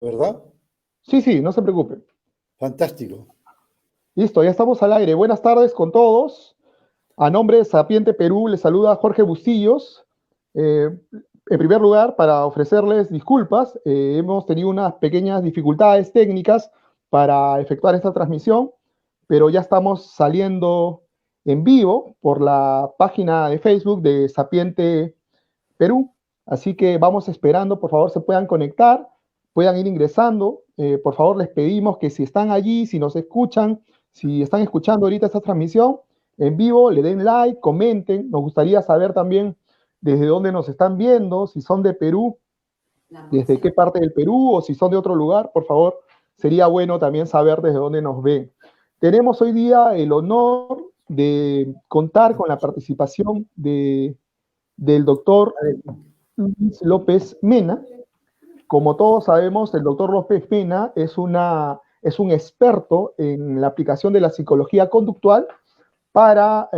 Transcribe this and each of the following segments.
¿Verdad? Sí, sí, no se preocupen. Fantástico. Listo, ya estamos al aire. Buenas tardes con todos. A nombre de Sapiente Perú, les saluda Jorge Bustillos. En primer lugar, para ofrecerles disculpas, hemos tenido unas pequeñas dificultades técnicas para efectuar esta transmisión, pero ya estamos saliendo en vivo por la página de Facebook de Sapiente Perú. Así que vamos esperando, por favor, se puedan conectar, puedan ir ingresando. Por favor, les pedimos que si están allí, si nos escuchan, si están escuchando ahorita esta transmisión en vivo, le den like, comenten. Nos gustaría saber también desde dónde nos están viendo, si son de Perú, desde qué parte del Perú o si son de otro lugar, por favor, sería bueno también saber desde dónde nos ven. Tenemos hoy día el honor de contar con la participación del doctor Luis López Mena. Como todos sabemos, el doctor López Mena es un experto en la aplicación de la psicología conductual para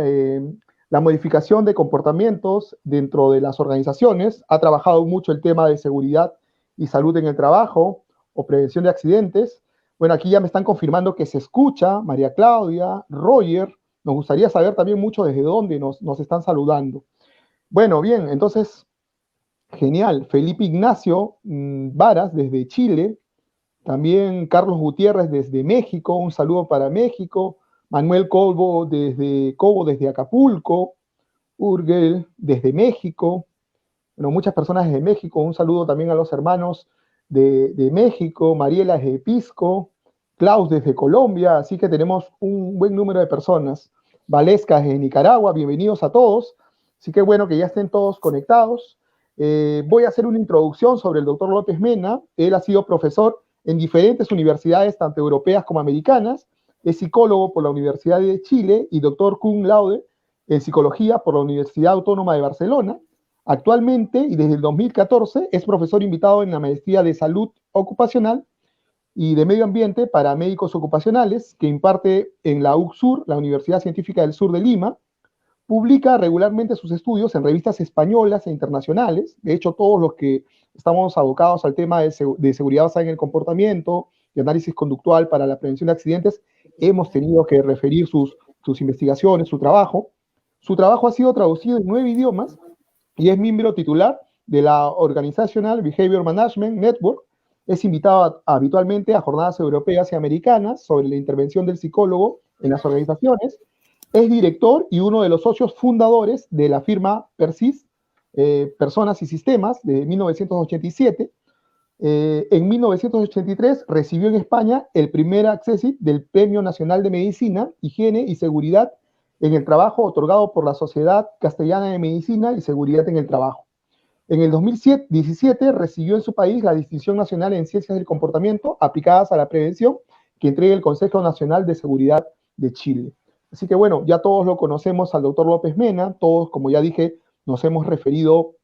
la modificación de comportamientos dentro de las organizaciones. Ha trabajado mucho el tema de seguridad y salud en el trabajo o prevención de accidentes. Bueno, aquí ya me están confirmando que se escucha, María Claudia, Roger. Nos gustaría saber también mucho desde dónde nos están saludando. Bueno, bien, entonces genial. Felipe Ignacio Varas desde Chile. También Carlos Gutiérrez desde México. Un saludo para México. Manuel Cobo desde Acapulco. Urgel desde México. Bueno, muchas personas desde México. Un saludo también a los hermanos de México. Mariela desde Pisco. Klaus desde Colombia. Así que tenemos un buen número de personas. Valesca desde Nicaragua. Bienvenidos a todos. Así que bueno que ya estén todos conectados. Voy a hacer una introducción sobre el doctor López Mena. Él ha sido profesor en diferentes universidades, tanto europeas como americanas. Es psicólogo por la Universidad de Chile y doctor cum laude en psicología por la Universidad Autónoma de Barcelona. Actualmente y desde el 2014 es profesor invitado en la maestría de salud ocupacional y de medio ambiente para médicos ocupacionales que imparte en la UCSUR, la Universidad Científica del Sur de Lima. Publica regularmente sus estudios en revistas españolas e internacionales. De hecho, todos los que estamos abocados al tema de seguridad basada en el comportamiento y análisis conductual para la prevención de accidentes, hemos tenido que referir sus investigaciones, su trabajo. Su trabajo ha sido traducido en 9 idiomas y es miembro titular de la Organizational Behavior Management Network. Es invitado habitualmente a jornadas europeas y americanas sobre la intervención del psicólogo en las organizaciones. Es director y uno de los socios fundadores de la firma Persys, Personas y Sistemas, de 1987. En 1983 recibió en España el primer accessit del Premio Nacional de Medicina, Higiene y Seguridad en el Trabajo otorgado por la Sociedad Castellana de Medicina y Seguridad en el Trabajo. En el 2017 recibió en su país la Distinción Nacional en Ciencias del Comportamiento aplicadas a la prevención que entrega el Consejo Nacional de Seguridad de Chile. Así que bueno, ya todos lo conocemos al doctor López Mena, todos, como ya dije, nos hemos referido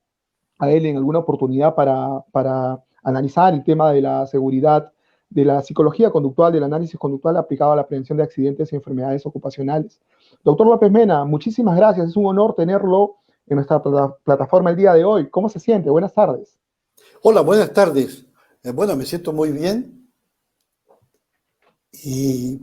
a él en alguna oportunidad para analizar el tema de la seguridad, de la psicología conductual, del análisis conductual aplicado a la prevención de accidentes y enfermedades ocupacionales. Doctor López Mena, muchísimas gracias, es un honor tenerlo en nuestra plataforma el día de hoy. ¿Cómo se siente? Buenas tardes. Hola, buenas tardes. Bueno, me siento muy bien y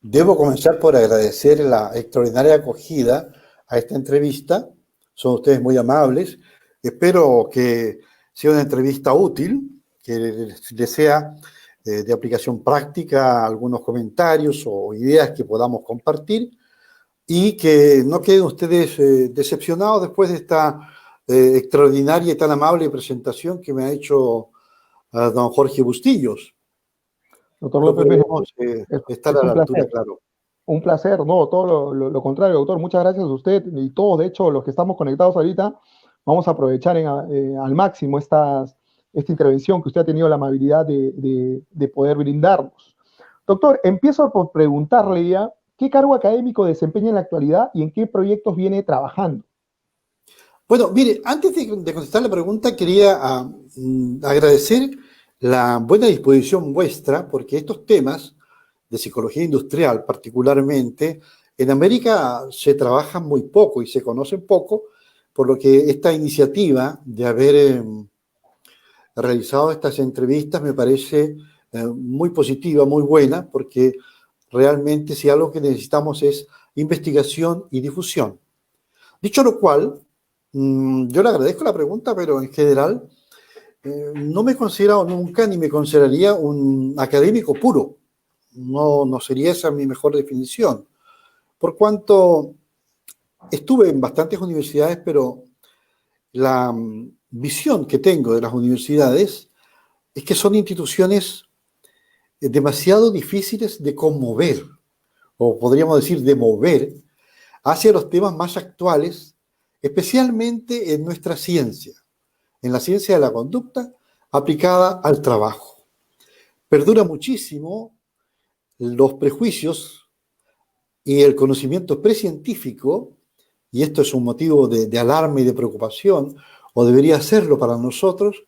debo comenzar por agradecer la extraordinaria acogida a esta entrevista. Son ustedes muy amables. Espero que sea una entrevista útil, que les sea de aplicación práctica algunos comentarios o ideas que podamos compartir y que no queden ustedes decepcionados después de esta extraordinaria y tan amable presentación que me ha hecho don Jorge Bustillos. Doctor Creo que López Mena, debemos estar es a un la altura, placer. claro. Un placer, no, todo lo contrario, doctor. Muchas gracias a usted y todos, de hecho, los que estamos conectados ahorita, vamos a aprovechar al máximo esta intervención que usted ha tenido la amabilidad de poder brindarnos. Doctor, empiezo por preguntarle ya, ¿qué cargo académico desempeña en la actualidad y en qué proyectos viene trabajando? Bueno, mire, antes de contestar la pregunta, quería agradecer la buena disposición vuestra, porque estos temas de psicología industrial particularmente, en América se trabajan muy poco y se conocen poco, por lo que esta iniciativa de haber realizado estas entrevistas me parece muy positiva, muy buena, porque realmente si algo que necesitamos es investigación y difusión. Dicho lo cual, yo le agradezco la pregunta, pero en general no me he considerado nunca ni me consideraría un académico puro. No, no sería esa mi mejor definición. Por cuanto estuve en bastantes universidades, pero la visión que tengo de las universidades es que son instituciones demasiado difíciles de conmover, o podríamos decir de mover, hacia los temas más actuales, especialmente en nuestra ciencia, en la ciencia de la conducta aplicada al trabajo. Perdura muchísimo los prejuicios y el conocimiento precientífico, y esto es un motivo de alarma y de preocupación, o debería serlo para nosotros,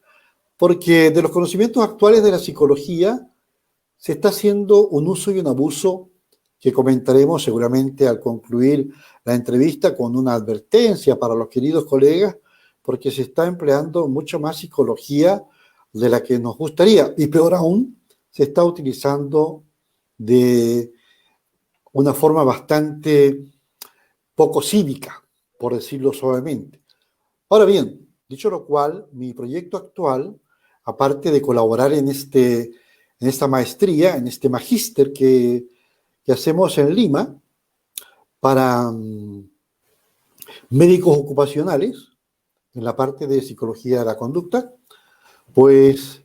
porque de los conocimientos actuales de la psicología se está haciendo un uso y un abuso que comentaremos seguramente al concluir la entrevista con una advertencia para los queridos colegas, porque se está empleando mucho más psicología de la que nos gustaría, y peor aún, se está utilizando de una forma bastante poco cívica, por decirlo suavemente. Ahora bien, dicho lo cual, mi proyecto actual, aparte de colaborar en esta maestría, en este magíster que hacemos en Lima para médicos ocupacionales, en la parte de psicología de la conducta, pues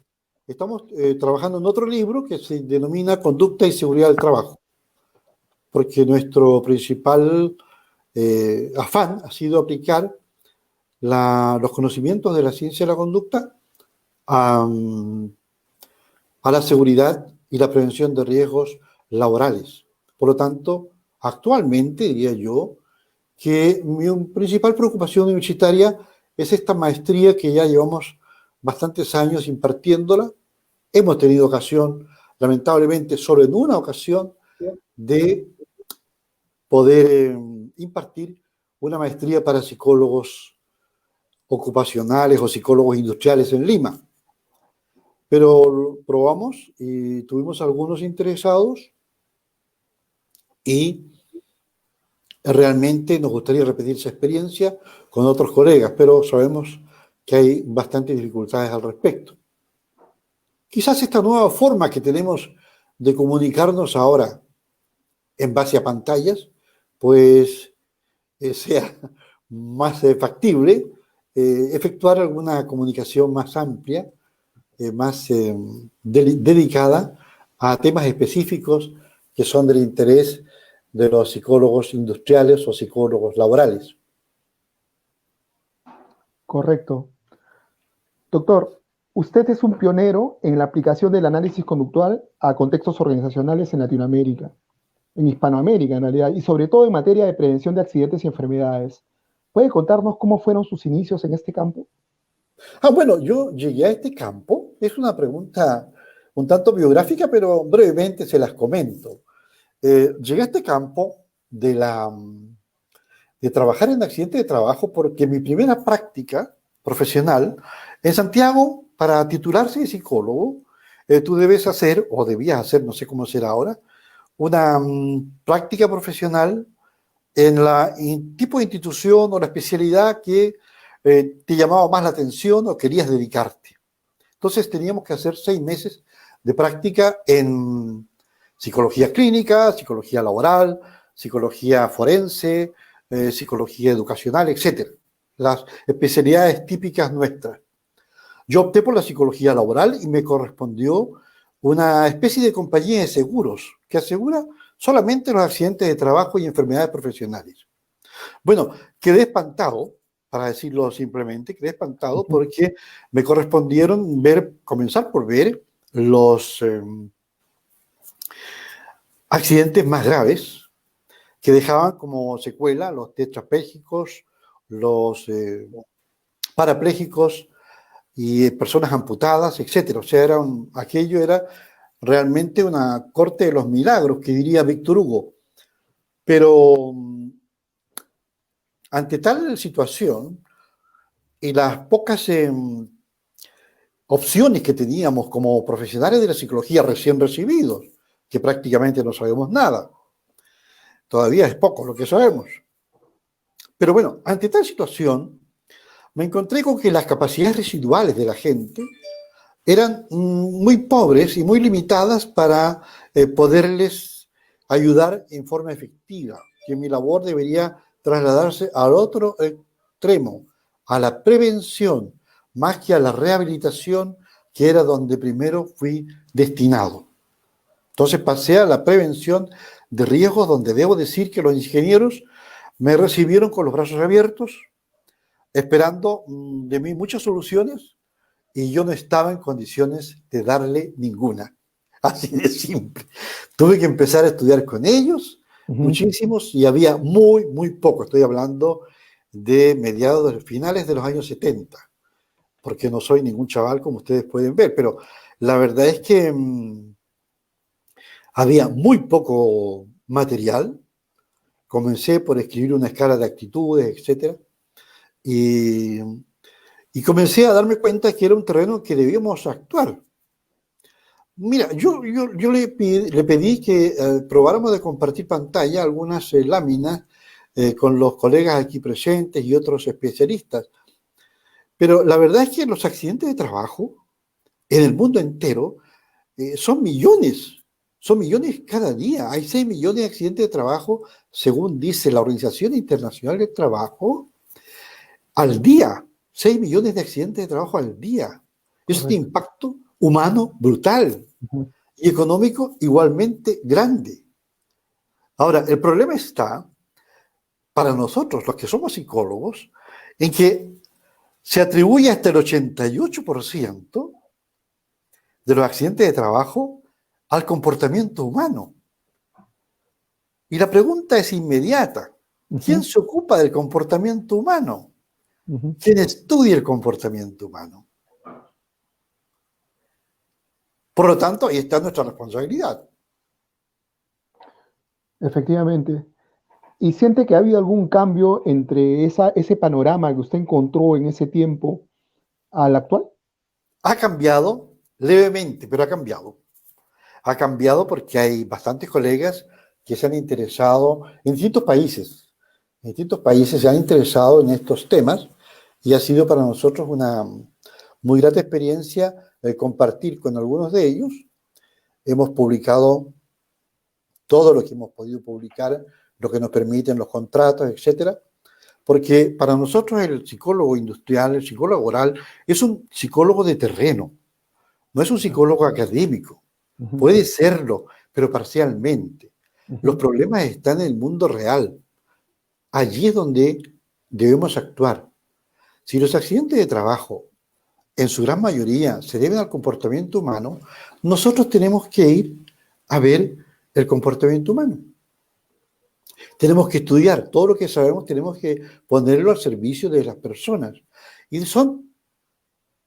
estamos trabajando en otro libro que se denomina Conducta y Seguridad del Trabajo, porque nuestro principal afán ha sido aplicar los conocimientos de la ciencia de la conducta a la seguridad y la prevención de riesgos laborales. Por lo tanto, actualmente diría yo que mi principal preocupación universitaria es esta maestría que ya llevamos bastantes años impartiéndola. Hemos tenido ocasión, lamentablemente, solo en una ocasión, de poder impartir una maestría para psicólogos ocupacionales o psicólogos industriales en Lima. Pero probamos y tuvimos algunos interesados y realmente nos gustaría repetir esa experiencia con otros colegas, pero sabemos que hay bastantes dificultades al respecto. Quizás esta nueva forma que tenemos de comunicarnos ahora en base a pantallas, pues sea más factible efectuar alguna comunicación más amplia, más dedicada a temas específicos que son del interés de los psicólogos industriales o psicólogos laborales. Correcto. Doctor, usted es un pionero en la aplicación del análisis conductual a contextos organizacionales en Latinoamérica, en Hispanoamérica en realidad, y sobre todo en materia de prevención de accidentes y enfermedades. ¿Puede contarnos cómo fueron sus inicios en este campo? Bueno, yo llegué a este campo. Es una pregunta un tanto biográfica, pero brevemente se las comento. Llegué a este campo de trabajar en accidente de trabajo porque mi primera práctica profesional en Santiago, para titularse de psicólogo, tú debes hacer, o debías hacer, no sé cómo será ahora, una práctica profesional en la tipo de institución o la especialidad que te llamaba más la atención o querías dedicarte. Entonces teníamos que hacer 6 meses de práctica en psicología clínica, psicología laboral, psicología forense, psicología educacional, etc. Las especialidades típicas nuestras. Yo opté por la psicología laboral y me correspondió una especie de compañía de seguros que asegura solamente los accidentes de trabajo y enfermedades profesionales. Bueno, quedé espantado, para decirlo simplemente, quedé espantado porque me correspondieron comenzar por ver los accidentes más graves que dejaban como secuela los tetrapléjicos, los parapléjicos y personas amputadas, etcétera. O sea, aquello era realmente una corte de los milagros, que diría Víctor Hugo. Pero ante tal situación y las pocas opciones que teníamos como profesionales de la psicología recién recibidos, que prácticamente no sabemos nada. Todavía es poco lo que sabemos. Pero bueno, ante tal situación, me encontré con que las capacidades residuales de la gente eran muy pobres y muy limitadas para poderles ayudar en forma efectiva, que mi labor debería trasladarse al otro extremo, a la prevención, más que a la rehabilitación, que era donde primero fui destinado. Entonces pasé a la prevención de riesgos, donde debo decir que los ingenieros me recibieron con los brazos abiertos, esperando de mí muchas soluciones, y yo no estaba en condiciones de darle ninguna. Así de simple. Tuve que empezar a estudiar con ellos, muchísimos, y había muy poco. Estoy hablando de finales de los años 70, porque no soy ningún chaval como ustedes pueden ver, pero la verdad es que había muy poco material. Comencé por escribir una escala de actitudes, etcétera, y comencé a darme cuenta que era un terreno que debíamos actuar. Mira, yo le pedí que probáramos de compartir pantalla algunas láminas con los colegas aquí presentes y otros especialistas. Pero la verdad es que los accidentes de trabajo en el mundo entero son millones cada día. Hay 6 millones de accidentes de trabajo, según dice la Organización Internacional del Trabajo, al día. 6 millones de accidentes de trabajo al día. Es un impacto humano brutal y económico igualmente grande. Ahora, el problema está, para nosotros, los que somos psicólogos, en que se atribuye hasta el 88% de los accidentes de trabajo al comportamiento humano. Y la pregunta es inmediata. ¿Quién se ocupa del comportamiento humano? ¿Quién estudia el comportamiento humano? Por lo tanto, ahí está nuestra responsabilidad. Efectivamente. ¿Y siente que ha habido algún cambio entre ese panorama que usted encontró en ese tiempo al actual? Ha cambiado levemente, pero ha cambiado. Ha cambiado porque hay bastantes colegas que se han interesado en distintos países. En distintos países se han interesado en estos temas y ha sido para nosotros una muy grata experiencia compartir con algunos de ellos. Hemos publicado todo lo que hemos podido publicar, lo que nos permiten los contratos, etcétera, porque para nosotros el psicólogo industrial, el psicólogo laboral, es un psicólogo de terreno, no es un psicólogo académico. Puede serlo, pero parcialmente. Los problemas están en el mundo real. Allí es donde debemos actuar. Si los accidentes de trabajo, en su gran mayoría, se deben al comportamiento humano, nosotros tenemos que ir a ver el comportamiento humano. Tenemos que estudiar todo lo que sabemos, tenemos que ponerlo al servicio de las personas. Y son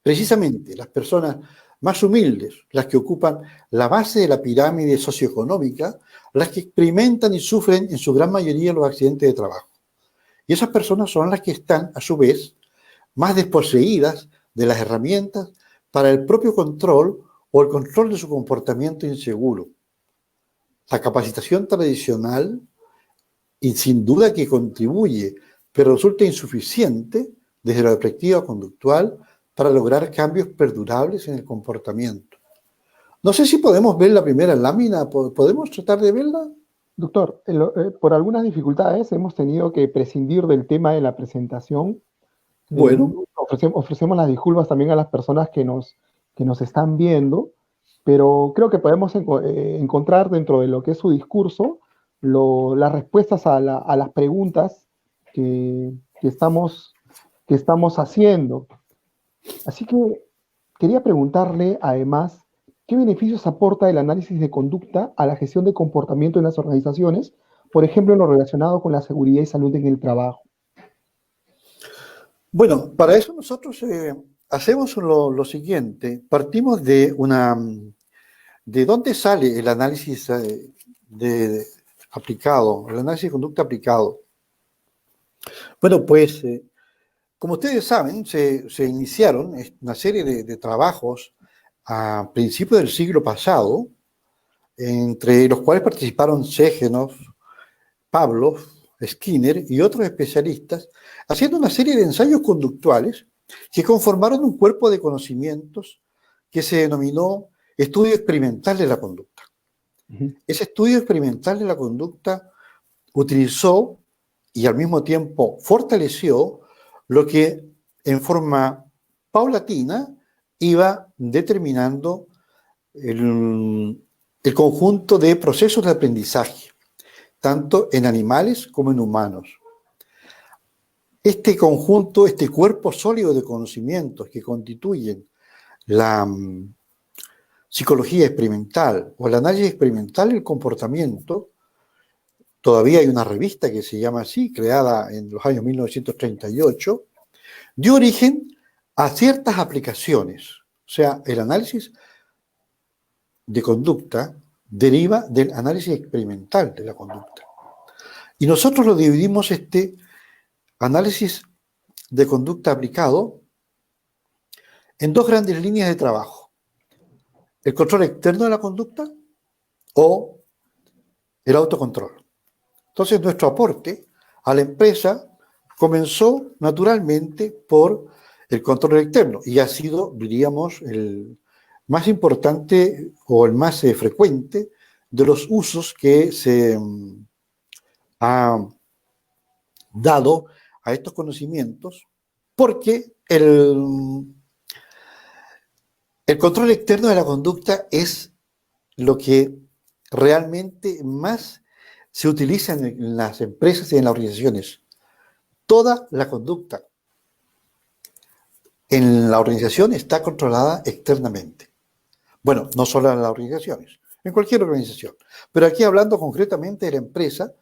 precisamente las personas más humildes, las que ocupan la base de la pirámide socioeconómica, las que experimentan y sufren en su gran mayoría los accidentes de trabajo. Y esas personas son las que están, a su vez, más desposeídas de las herramientas para el propio control o el control de su comportamiento inseguro. La capacitación tradicional, y sin duda que contribuye, pero resulta insuficiente desde la perspectiva conductual para lograr cambios perdurables en el comportamiento. No sé si podemos ver la primera lámina, ¿podemos tratar de verla? Doctor, por algunas dificultades hemos tenido que prescindir del tema de la presentación. Bueno. Ofrecemos las disculpas también a las personas que nos están viendo, pero creo que podemos encontrar dentro de lo que es su discurso las respuestas a las preguntas que estamos haciendo. Así que quería preguntarle, además, ¿qué beneficios aporta el análisis de conducta a la gestión de comportamiento en las organizaciones, por ejemplo, en lo relacionado con la seguridad y salud en el trabajo? Bueno, para eso nosotros hacemos lo siguiente. Partimos de dónde sale el análisis aplicado, el análisis de conducta aplicado. Bueno, pues Como ustedes saben, se iniciaron una serie de trabajos a principios del siglo pasado, entre los cuales participaron Segenov, Pavlov, Skinner y otros especialistas, haciendo una serie de ensayos conductuales que conformaron un cuerpo de conocimientos que se denominó estudio experimental de la conducta. Ese estudio experimental de la conducta utilizó y al mismo tiempo fortaleció lo que en forma paulatina iba determinando el conjunto de procesos de aprendizaje, tanto en animales como en humanos. Este conjunto, este cuerpo sólido de conocimientos que constituyen la psicología experimental o el análisis experimental del comportamiento, todavía hay una revista que se llama así, creada en los años 1938, dio origen a ciertas aplicaciones. O sea, el análisis de conducta deriva del análisis experimental de la conducta. Y nosotros lo dividimos este análisis de conducta aplicado en dos grandes líneas de trabajo: el control externo de la conducta o el autocontrol. Entonces, nuestro aporte a la empresa comenzó naturalmente por el control externo y ha sido, diríamos, el más importante o el más frecuente de los usos que se ha dado a estos conocimientos, porque el control externo de la conducta es lo que realmente más se utiliza en las empresas y en las organizaciones. Toda la conducta en la organización está controlada externamente. Bueno, no solo en las organizaciones, en cualquier organización. Pero aquí, hablando concretamente de la empresa,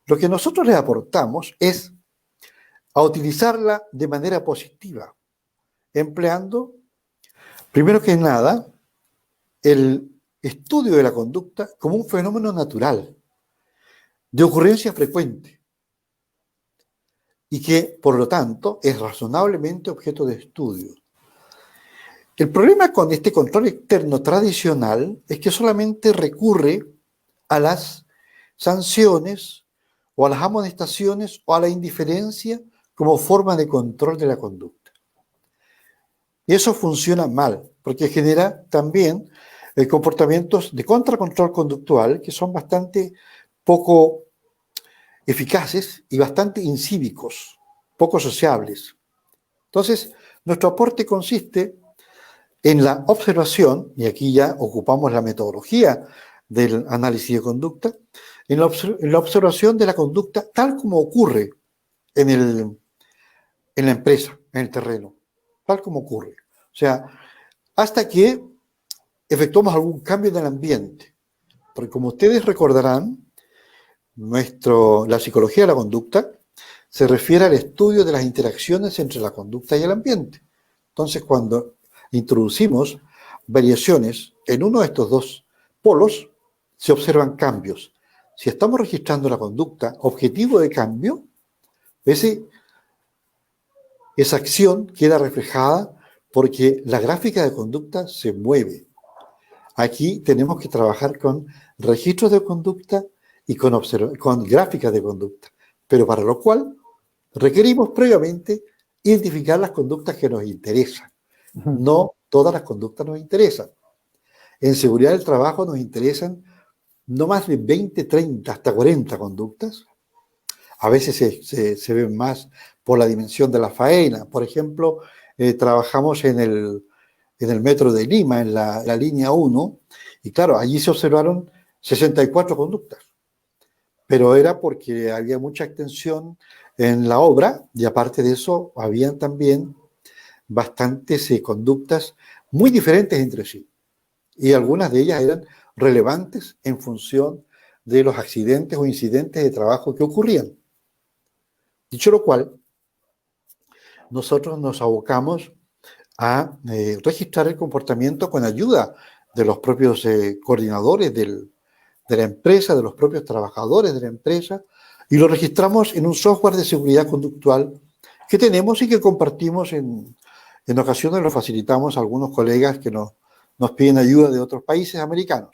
lo que nosotros les aportamos es a utilizarla de manera positiva, empleando, primero que nada, el estudio de la conducta como un fenómeno natural, de ocurrencia frecuente, y que, por lo tanto, es razonablemente objeto de estudio. El problema con este control externo tradicional es que solamente recurre a las sanciones o a las amonestaciones o a la indiferencia como forma de control de la conducta. Y eso funciona mal, porque genera también comportamientos de contracontrol conductual que son bastante poco eficaces y bastante incívicos, poco sociables. Entonces, nuestro aporte consiste en la observación, y aquí ya ocupamos la metodología del análisis de conducta, en la observación de la conducta tal como ocurre en la empresa, en el terreno, tal como ocurre. O sea, hasta que efectuamos algún cambio en el ambiente. Porque como ustedes recordarán, la psicología de la conducta se refiere al estudio de las interacciones entre la conducta y el ambiente. Entonces, cuando introducimos variaciones en uno de estos dos polos, se observan cambios. Si estamos registrando la conducta objetivo de cambio, esa acción queda reflejada porque la gráfica de conducta se mueve. Aquí tenemos que trabajar con registros de conducta y con gráficas de conducta, pero para lo cual requerimos previamente identificar las conductas que nos interesan. No todas las conductas nos interesan. En seguridad del trabajo nos interesan no más de 20, 30, hasta 40 conductas. A veces se ven más por la dimensión de la faena. Por ejemplo, trabajamos en el metro de Lima, en la línea 1, y claro, allí se observaron 64 conductas. Pero era porque había mucha extensión en la obra, y aparte de eso, habían también bastantes conductas muy diferentes entre sí. Y algunas de ellas eran relevantes en función de los accidentes o incidentes de trabajo que ocurrían. Dicho lo cual, nosotros nos abocamos a registrar el comportamiento con ayuda de los propios coordinadores de la empresa, de los propios trabajadores de la empresa, y lo registramos en un software de seguridad conductual que tenemos y que compartimos en ocasiones, lo facilitamos a algunos colegas que nos piden ayuda de otros países americanos.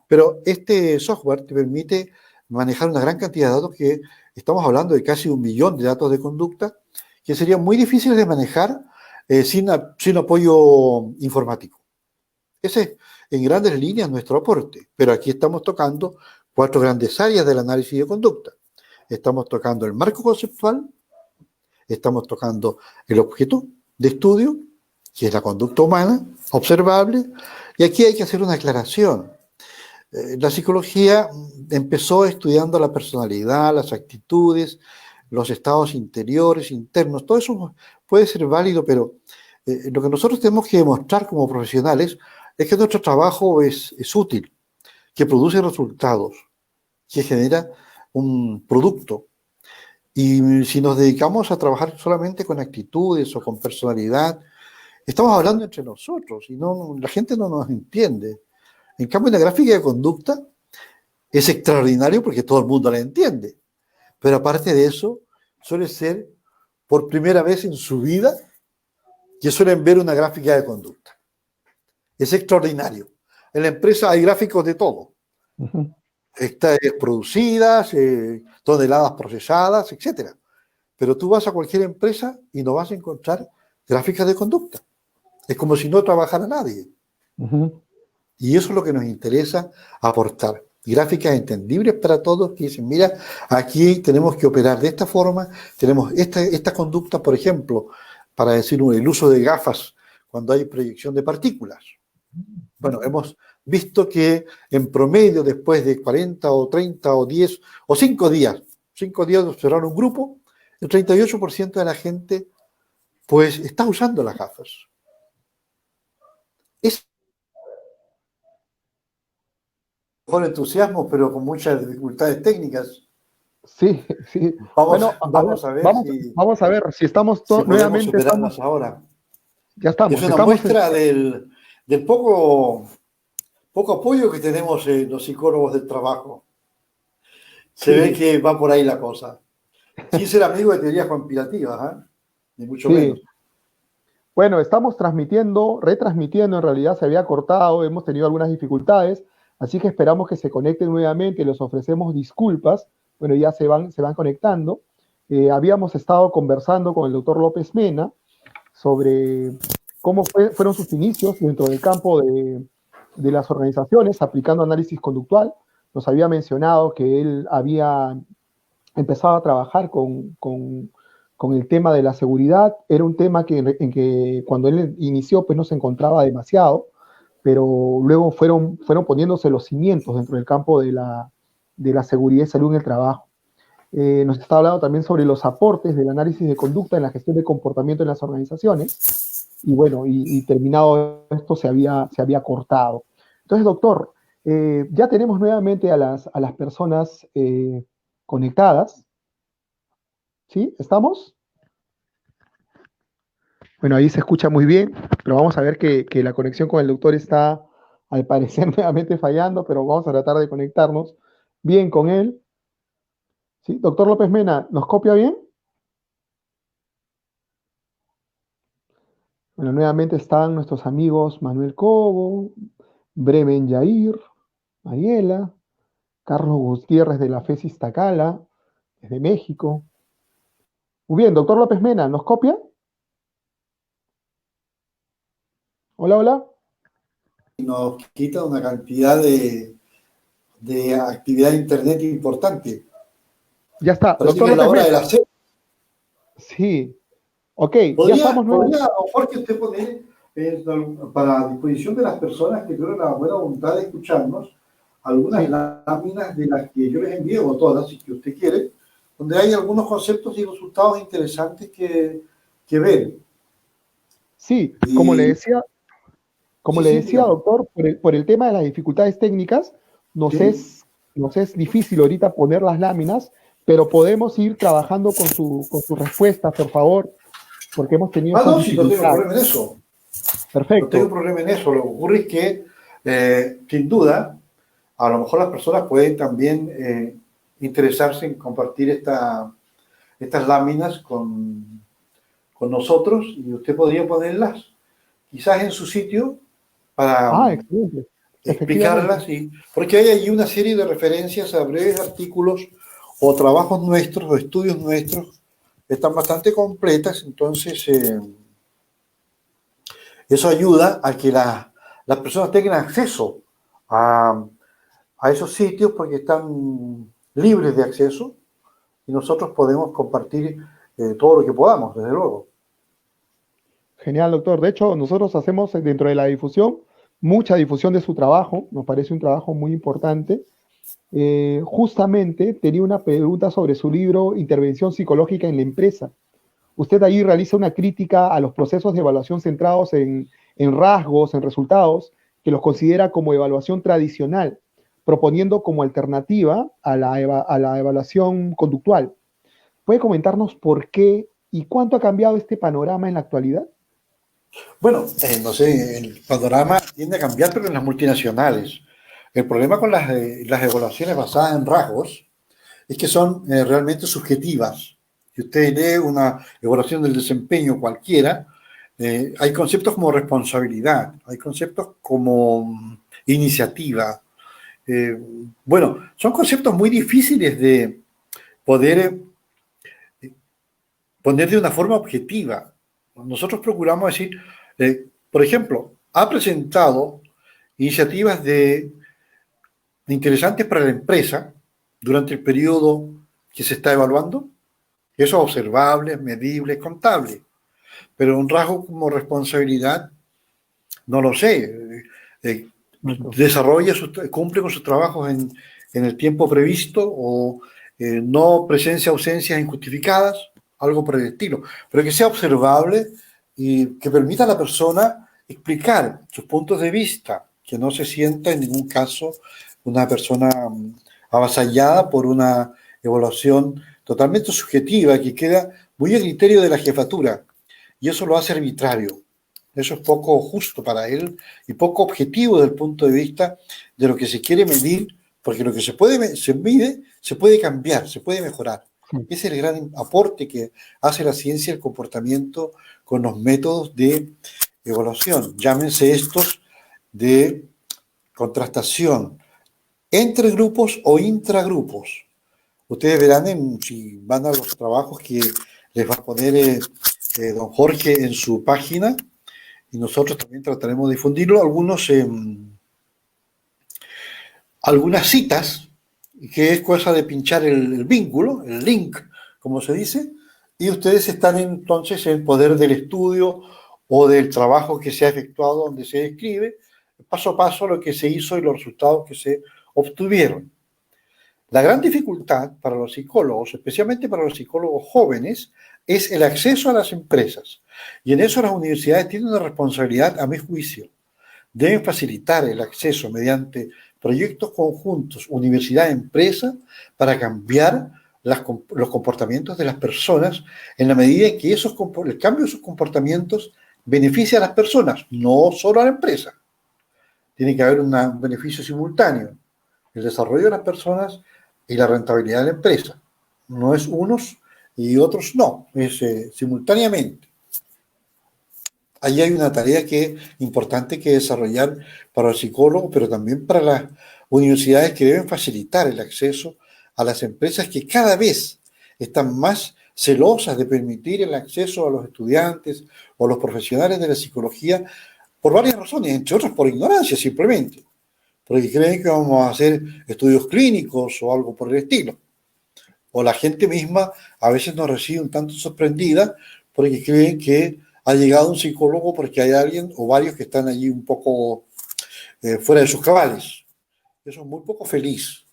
Pero este software te permite manejar una gran cantidad de datos, que estamos hablando de casi 1 millón de datos de conducta, que serían muy difíciles de manejar sin apoyo informático. Ese es, en grandes líneas, nuestro aporte. Pero aquí estamos tocando 4 grandes áreas del análisis de conducta. Estamos tocando el marco conceptual, estamos tocando el objeto de estudio, que es la conducta humana, observable, y aquí hay que hacer una aclaración. La psicología empezó estudiando la personalidad, las actitudes, los estados interiores, internos, todo eso puede ser válido, pero lo que nosotros tenemos que demostrar como profesionales es que nuestro trabajo es útil, que produce resultados, que genera un producto. Y si nos dedicamos a trabajar solamente con actitudes o con personalidad, estamos hablando entre nosotros y la gente no nos entiende. En cambio, la gráfica de conducta es extraordinario porque todo el mundo la entiende. Pero aparte de eso, suele ser por primera vez en su vida que suelen ver una gráfica de conducta. Es extraordinario. En la empresa hay gráficos de todo. Ujú. Producidas, toneladas procesadas, etc. Pero tú vas a cualquier empresa y no vas a encontrar gráficas de conducta. Es como si no trabajara nadie. Ujú. Y eso es lo que nos interesa aportar. Gráficas entendibles para todos, que dicen, mira, aquí tenemos que operar de esta forma, tenemos esta conducta, por ejemplo, para decir el uso de gafas cuando hay proyección de partículas. Bueno, hemos visto que en promedio, después de 40 o 30 o 10 o 5 días de observar un grupo, el 38% de la gente pues está usando las gafas. Es mejor entusiasmo, pero con muchas dificultades técnicas. Sí, sí. Vamos, Bueno, vamos a ver vamos a ver si estamos si podemos nuevamente superarlas ahora. ya Es estamos, una muestra del poco apoyo que tenemos los psicólogos del trabajo. Se ve sí, que va por ahí la cosa. Sin ser amigo de teorías conspirativas, ¿eh? Ni mucho menos. sí. Bueno, estamos retransmitiendo, en realidad se había cortado, hemos tenido algunas dificultades, así que esperamos que se conecten nuevamente, les ofrecemos disculpas, bueno, ya se van conectando. Habíamos estado conversando con el doctor López Mena sobre fueron sus inicios dentro del campo de las organizaciones aplicando análisis conductual. Nos había mencionado que él había empezado a trabajar con el tema de la seguridad. Era un tema en que cuando él inició pues no se encontraba demasiado, pero luego fueron poniéndose los cimientos dentro del campo de la seguridad y salud en el trabajo. Nos está hablando también sobre los aportes del análisis de conducta en la gestión de comportamiento en las organizaciones. Y bueno, y terminado esto se había cortado. Entonces, doctor, ya tenemos nuevamente a las personas conectadas. ¿Sí? ¿Estamos? Bueno, ahí se escucha muy bien, pero vamos a ver que la conexión con el doctor está, al parecer, nuevamente fallando, pero vamos a tratar de conectarnos bien con él. ¿Sí? Doctor López Mena, ¿nos copia bien? Bueno, nuevamente están nuestros amigos Manuel Cobo, Bremen Yair, Mariela, Carlos Gutiérrez de la FESIS Tacala, desde México. Muy bien, doctor López Mena, ¿nos copia? Hola, hola. Nos quita una cantidad de actividad de internet importante. Ya está, Parece doctor que es la López hora Mena. de la cena. Sí, ok, ya estamos nuevamente. Jorge, usted poner para disposición de las personas que tuvieron la buena voluntad de escucharnos algunas Sí. láminas de las que yo les envío, o todas, si que usted quiere, donde hay algunos conceptos y resultados interesantes que ver. Sí, Y como sí, le sí, decía, dígame. doctor, por el tema de las dificultades técnicas, Sí. nos es difícil ahorita poner las láminas, pero podemos ir trabajando con su respuesta, por favor, porque hemos tenido esas No, sí, no tengo dificultades. problema en eso. No tengo Perfecto. problema en eso. Lo que ocurre es que, sin duda, a lo mejor las personas pueden también interesarse en compartir estas láminas con nosotros y usted podría ponerlas quizás en su sitio para Excelente. Efectivamente. explicarlas, porque hay allí una serie de referencias a breves artículos o trabajos nuestros o estudios nuestros que están bastante completas, entonces eso ayuda a que las personas tengan acceso a esos sitios porque están libres de acceso y nosotros podemos compartir todo lo que podamos, desde luego. Genial, doctor. De hecho, nosotros hacemos dentro de la difusión mucha difusión de su trabajo. Nos parece un trabajo muy importante. Justamente tenía una pregunta sobre su libro Intervención psicológica en la empresa. Usted ahí realiza una crítica a los procesos de evaluación centrados en rasgos, en resultados, que los considera como evaluación tradicional, proponiendo como alternativa a la evaluación conductual. ¿Puede comentarnos por qué y cuánto ha cambiado este panorama en la actualidad? Bueno, no sé, el panorama tiende a cambiar, pero en las multinacionales. El problema con las evaluaciones basadas en rasgos es que son realmente subjetivas. Si usted lee una evaluación del desempeño cualquiera, hay conceptos como responsabilidad, hay conceptos como iniciativa. Eh, bueno, son conceptos muy difíciles de poder poner de una forma objetiva. Nosotros procuramos decir, por ejemplo, ha presentado iniciativas interesantes para la empresa durante el periodo que se está evaluando. Eso es observable, medible, contable. Pero un rasgo como responsabilidad, no lo sé. Eh, Correcto. cumple con sus trabajos en el tiempo previsto o no presencia ausencias injustificadas, algo por el estilo. Pero que sea observable y que permita a la persona explicar sus puntos de vista, que no se sienta en ningún caso una persona avasallada por una evaluación totalmente subjetiva que queda muy a criterio de la jefatura y eso lo hace arbitrario. Eso es poco justo para él y poco objetivo desde el punto de vista de lo que se quiere medir, porque lo que se mide se puede cambiar, se puede mejorar. Sí. Ese es el gran aporte que hace la ciencia del comportamiento con los métodos de evaluación. Llámense estos de contrastación entre grupos o intragrupos. Ustedes verán si van a los trabajos que les va a poner don Jorge en su página y nosotros también trataremos de difundirlo, algunas citas, que es cosa de pinchar el vínculo, el link, como se dice, y ustedes están entonces en poder del estudio o del trabajo que se ha efectuado donde se describe paso a paso lo que se hizo y los resultados que se obtuvieron. La gran dificultad para los psicólogos, especialmente para los psicólogos jóvenes, es el acceso a las empresas. Y en eso las universidades tienen una responsabilidad, a mi juicio. Deben facilitar el acceso mediante proyectos conjuntos, universidad-empresa, para cambiar los comportamientos de las personas en la medida en que el cambio de sus comportamientos beneficia a las personas, no solo a la empresa. Tiene que haber un beneficio simultáneo. El desarrollo de las personas y la rentabilidad de la empresa. No es unos y otros no, es simultáneamente. Ahí hay una tarea importante que desarrollar para los psicólogos, pero también para las universidades que deben facilitar el acceso a las empresas que cada vez están más celosas de permitir el acceso a los estudiantes o a los profesionales de la psicología por varias razones, entre otras por ignorancia simplemente, porque creen que vamos a hacer estudios clínicos o algo por el estilo. O la gente misma a veces nos recibe un tanto sorprendida porque creen que ha llegado un psicólogo porque hay alguien o varios que están allí un poco fuera de sus cabales. Eso es muy poco feliz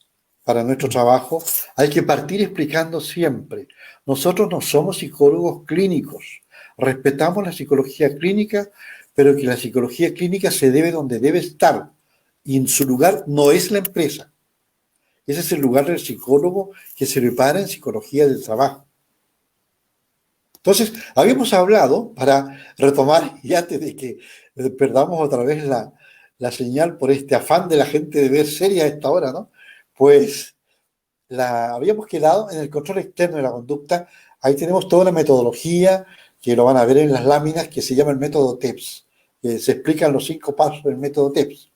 para nuestro trabajo. Hay que partir explicando siempre. Nosotros no somos psicólogos clínicos. Respetamos la psicología clínica, pero que la psicología clínica se debe donde debe estar. Y en su lugar no es la empresa. Ese es el lugar del psicólogo que se prepara en psicología del trabajo. Entonces, habíamos hablado, para retomar, y antes de que perdamos otra vez la señal por este afán de la gente de ver series a esta hora, ¿no? Pues habíamos quedado en el control externo de la conducta, Ahí tenemos toda una metodología que lo van a ver en las láminas que se llama el método TEPS. Se explican los 5 pasos del método TEPS.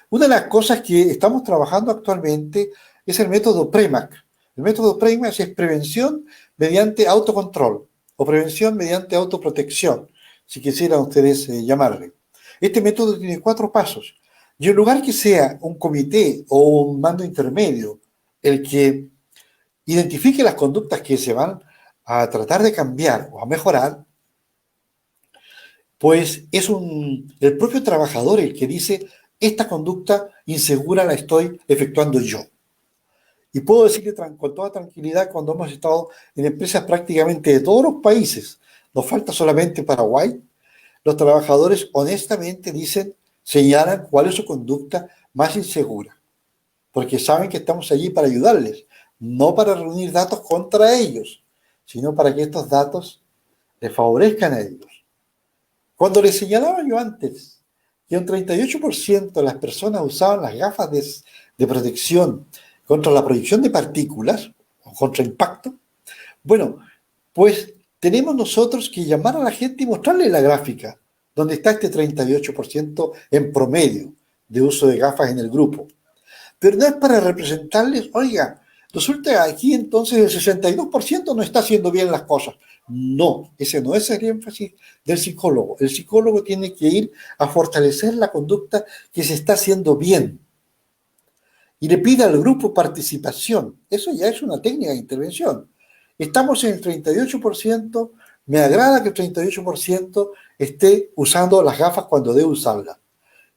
Una de las cosas que estamos trabajando actualmente es el método PREMAC. El método PREMAC es prevención mediante autocontrol o prevención mediante autoprotección, si quisieran ustedes llamarle. Este método tiene 4 pasos. Y en lugar que sea un comité o un mando intermedio el que identifique las conductas que se van a tratar de cambiar o a mejorar, pues es el propio trabajador el que dice, esta conducta insegura la estoy efectuando yo. Y puedo decirle con toda tranquilidad, cuando hemos estado en empresas prácticamente de todos los países, nos falta solamente Paraguay, los trabajadores honestamente dicen, señalan cuál es su conducta más insegura, porque saben que estamos allí para ayudarles, no para reunir datos contra ellos, sino para que estos datos les favorezcan a ellos. Cuando les señalaba yo antes que un 38% de las personas usaban las gafas de protección contra la proyección de partículas o contra impacto, bueno, pues tenemos nosotros que llamar a la gente y mostrarle la gráfica donde está este 38% en promedio de uso de gafas en el grupo. Pero no es para representarles, oiga, resulta aquí entonces el 62% no está haciendo bien las cosas. No, ese no es el énfasis del psicólogo. El psicólogo tiene que ir a fortalecer la conducta que se está haciendo bien. Y le pide al grupo participación. Eso ya es una técnica de intervención. Estamos en el 38%, me agrada que el 38% esté usando las gafas cuando debe usarlas.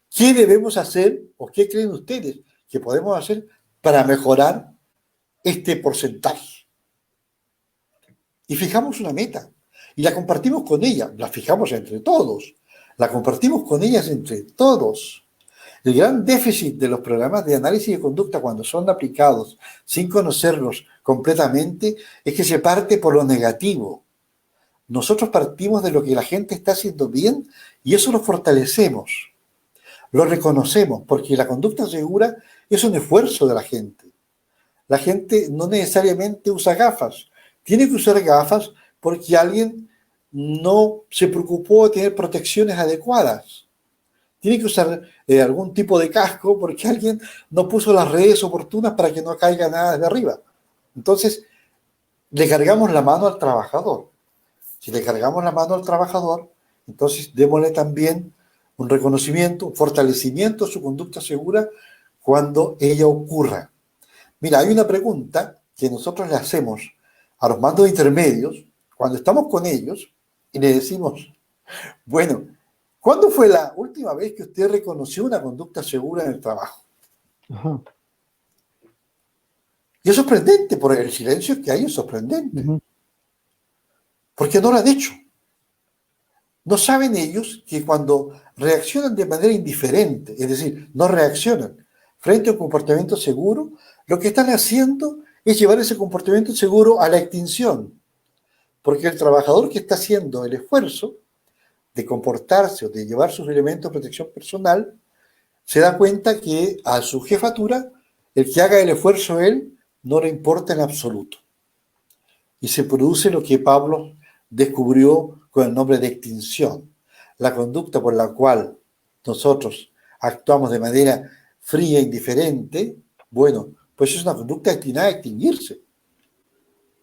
¿Qué debemos hacer o qué creen ustedes que podemos hacer para mejorar este porcentaje? Y fijamos una meta y la compartimos con ella, la fijamos entre todos, la compartimos con ellas entre todos. El gran déficit de los programas de análisis de conducta cuando son aplicados sin conocerlos completamente es que se parte por lo negativo. Nosotros partimos de lo que la gente está haciendo bien y eso lo fortalecemos, lo reconocemos, porque la conducta segura es un esfuerzo de la gente. La gente no necesariamente usa gafas, tiene que usar gafas porque alguien no se preocupó de tener protecciones adecuadas. Tiene que usar algún tipo de casco porque alguien no puso las redes oportunas para que no caiga nada desde arriba. Entonces, le cargamos la mano al trabajador. Si le cargamos la mano al trabajador, entonces démosle también un reconocimiento, un fortalecimiento de su conducta segura cuando ella ocurra. Mira, hay una pregunta que nosotros le hacemos a los mandos intermedios cuando estamos con ellos y le decimos, bueno, ¿cuándo fue la última vez que usted reconoció una conducta segura en el trabajo? Ajá. Y es sorprendente, porque el silencio que hay es sorprendente. Uh-huh. Porque no lo han hecho. No saben ellos que cuando reaccionan de manera indiferente, es decir, no reaccionan frente a un comportamiento seguro, lo que están haciendo es llevar ese comportamiento seguro a la extinción. Porque el trabajador que está haciendo el esfuerzo de comportarse o de llevar sus elementos de protección personal, se da cuenta que a su jefatura, el que haga el esfuerzo él, no le importa en absoluto. Y se produce lo que Pablo descubrió con el nombre de extinción. La conducta por la cual nosotros actuamos de manera fría e indiferente, bueno, pues es una conducta destinada a extinguirse.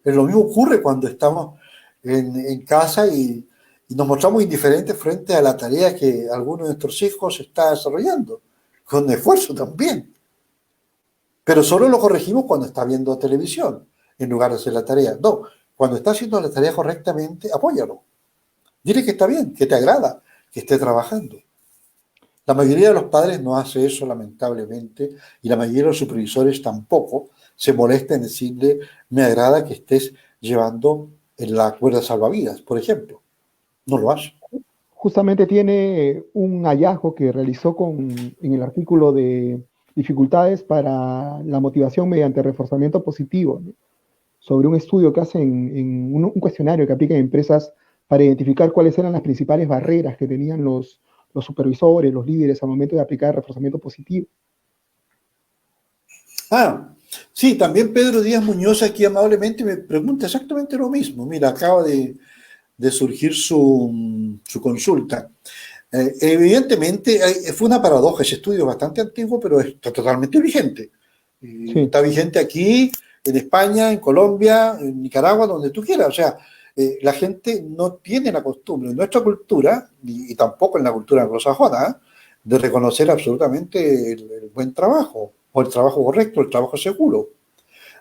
Lo mismo ocurre cuando estamos en casa y nos mostramos indiferentes frente a la tarea que alguno de nuestros hijos está desarrollando, con esfuerzo también. Pero solo lo corregimos cuando está viendo televisión, en lugar de hacer la tarea. No, cuando está haciendo la tarea correctamente, apóyalo. Dile que está bien, que te agrada, que esté trabajando. La mayoría de los padres no hace eso, lamentablemente, y la mayoría de los supervisores tampoco se molesta en decirle, me agrada que estés llevando en la cuerda salvavidas, por ejemplo. No lo hace. Justamente tiene un hallazgo que realizó en el artículo de dificultades para la motivación mediante reforzamiento positivo, ¿no? Sobre un estudio que hacen en un cuestionario que aplica en empresas para identificar cuáles eran las principales barreras que tenían los supervisores, los líderes al momento de aplicar reforzamiento positivo. Sí, también Pedro Díaz Muñoz aquí amablemente me pregunta exactamente lo mismo. Mira, acaba de surgir su consulta. Evidentemente, fue una paradoja, ese estudio es bastante antiguo, pero está totalmente vigente. Sí, Está vigente aquí, en España, en Colombia, en Nicaragua, donde tú quieras. O sea, la gente no tiene la costumbre en nuestra cultura, y tampoco en la cultura anglosajona, de reconocer absolutamente el buen trabajo, o el trabajo correcto, el trabajo seguro.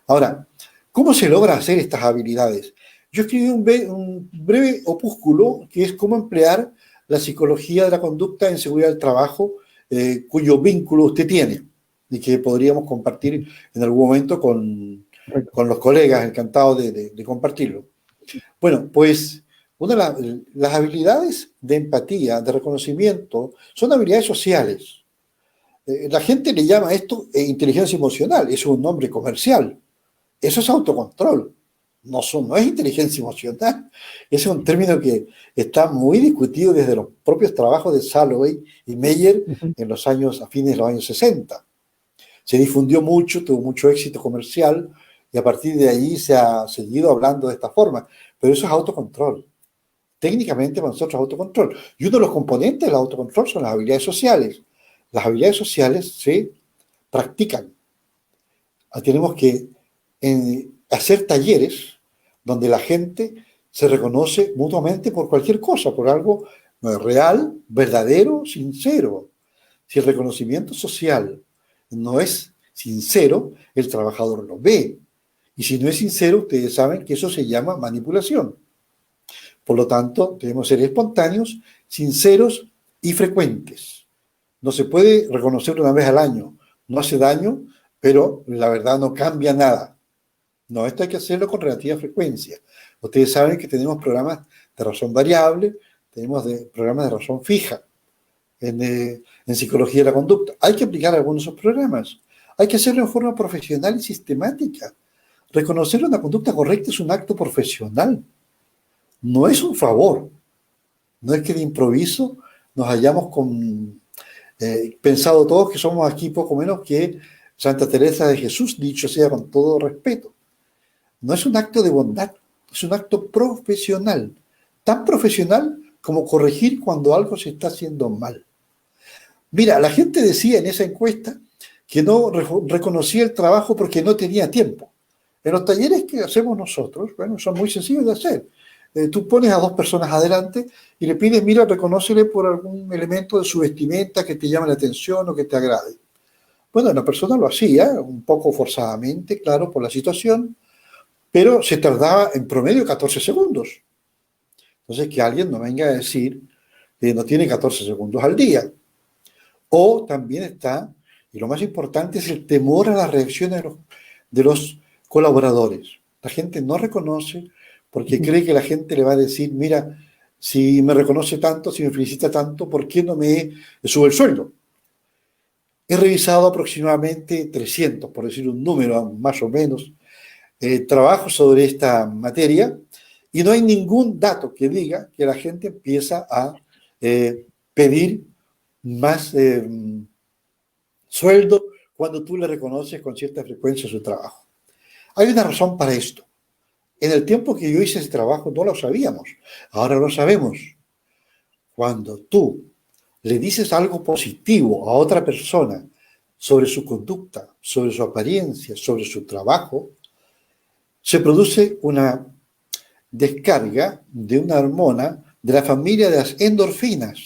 Ahora, ¿cómo se logra hacer estas habilidades? Yo escribí un breve opúsculo que es cómo emplear la psicología de la conducta en seguridad del trabajo, cuyo vínculo usted tiene y que podríamos compartir en algún momento correcto. con los colegas, encantado de compartirlo. Bueno, pues una de las habilidades de empatía, de reconocimiento, son habilidades sociales. La gente le llama a esto inteligencia emocional, eso es un nombre comercial. Eso es autocontrol, no es inteligencia emocional. Ese es un término que está muy discutido desde los propios trabajos de Salovey y Meyer Ujú. en los años, a fines de los años 60. Se difundió mucho, tuvo mucho éxito comercial y a partir de ahí se ha seguido hablando de esta forma. Pero eso es autocontrol. Técnicamente para nosotros es autocontrol. Y uno de los componentes del autocontrol son las habilidades sociales. Las habilidades sociales se practican. Tenemos que hacer talleres donde la gente se reconoce mutuamente por cualquier cosa, por algo real, verdadero, sincero. Si el reconocimiento social no es sincero, el trabajador lo ve. Y si no es sincero, ustedes saben que eso se llama manipulación. Por lo tanto, debemos ser espontáneos, sinceros y frecuentes. No se puede reconocer una vez al año. No hace daño, pero la verdad no cambia nada. No, esto hay que hacerlo con relativa frecuencia. Ustedes saben que tenemos programas de razón variable, tenemos programas de razón fija en psicología de la conducta. Hay que aplicar algunos de esos programas. Hay que hacerlo en forma profesional y sistemática. Reconocer una conducta correcta es un acto profesional, no es un favor. No es que de improviso nos hayamos pensado todos que somos aquí poco menos que Santa Teresa de Jesús, dicho sea con todo respeto. No es un acto de bondad, es un acto profesional, tan profesional como corregir cuando algo se está haciendo mal. Mira, la gente decía en esa encuesta que no reconocía el trabajo porque no tenía tiempo. En los talleres que hacemos nosotros, bueno, son muy sencillos de hacer. Tú pones a dos personas adelante y le pides, mira, reconócele por algún elemento de su vestimenta que te llame la atención o que te agrade. Bueno, la persona lo hacía, un poco forzadamente, claro, por la situación, pero se tardaba en promedio 14 segundos. Entonces, que alguien no venga a decir que no tiene 14 segundos al día. O también está, y lo más importante es el temor a las reacciones de los colaboradores. La gente no reconoce porque Ujú. cree que la gente le va a decir, mira, si me reconoce tanto, si me felicita tanto, ¿por qué no me sube el sueldo? He revisado aproximadamente 300, por decir un número más o menos, trabajos sobre esta materia y no hay ningún dato que diga que la gente empieza a pedir más sueldo cuando tú le reconoces con cierta frecuencia su trabajo. Hay una razón para esto. En el tiempo que yo hice ese trabajo no lo sabíamos, ahora lo sabemos. Cuando tú le dices algo positivo a otra persona sobre su conducta, sobre su apariencia, sobre su trabajo, se produce una descarga de una hormona de la familia de las endorfinas.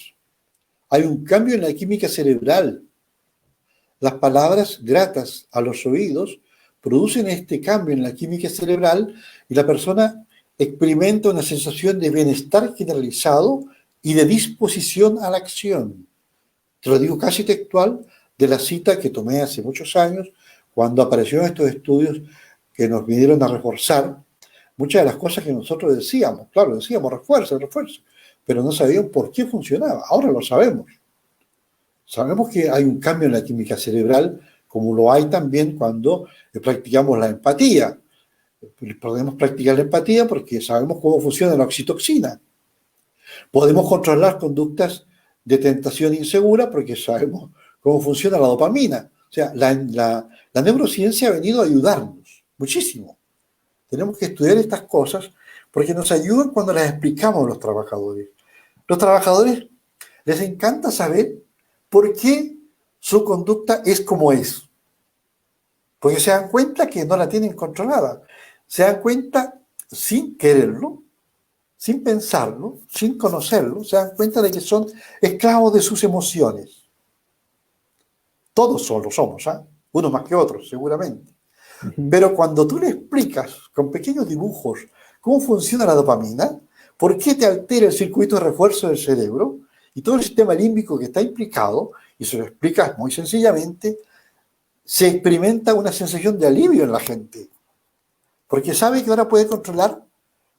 Hay un cambio en la química cerebral. Las palabras gratas a los oídos producen este cambio en la química cerebral y la persona experimenta una sensación de bienestar generalizado y de disposición a la acción. Te lo digo casi textual de la cita que tomé hace muchos años cuando aparecieron estos estudios que nos vinieron a reforzar muchas de las cosas que nosotros decíamos. Claro, decíamos refuerzo, refuerzo, pero no sabíamos por qué funcionaba. Ahora lo sabemos. Sabemos que hay un cambio en la química cerebral, como lo hay también cuando practicamos la empatía. Podemos practicar la empatía porque sabemos cómo funciona la oxitoxina. Podemos controlar conductas de tentación insegura porque sabemos cómo funciona la dopamina. O sea, la neurociencia ha venido a ayudarnos muchísimo. Tenemos que estudiar estas cosas porque nos ayudan cuando las explicamos a los trabajadores. Los trabajadores les encanta saber por qué su conducta es como es. Porque se dan cuenta que no la tienen controlada. Se dan cuenta sin quererlo, sin pensarlo, sin conocerlo, se dan cuenta de que son esclavos de sus emociones. Todos lo somos, ¿eh? Unos más que otros, seguramente. Pero cuando tú le explicas con pequeños dibujos cómo funciona la dopamina, por qué te altera el circuito de refuerzo del cerebro y todo el sistema límbico que está implicado, y se lo explicas muy sencillamente, se experimenta una sensación de alivio en la gente, porque sabe que ahora puede controlar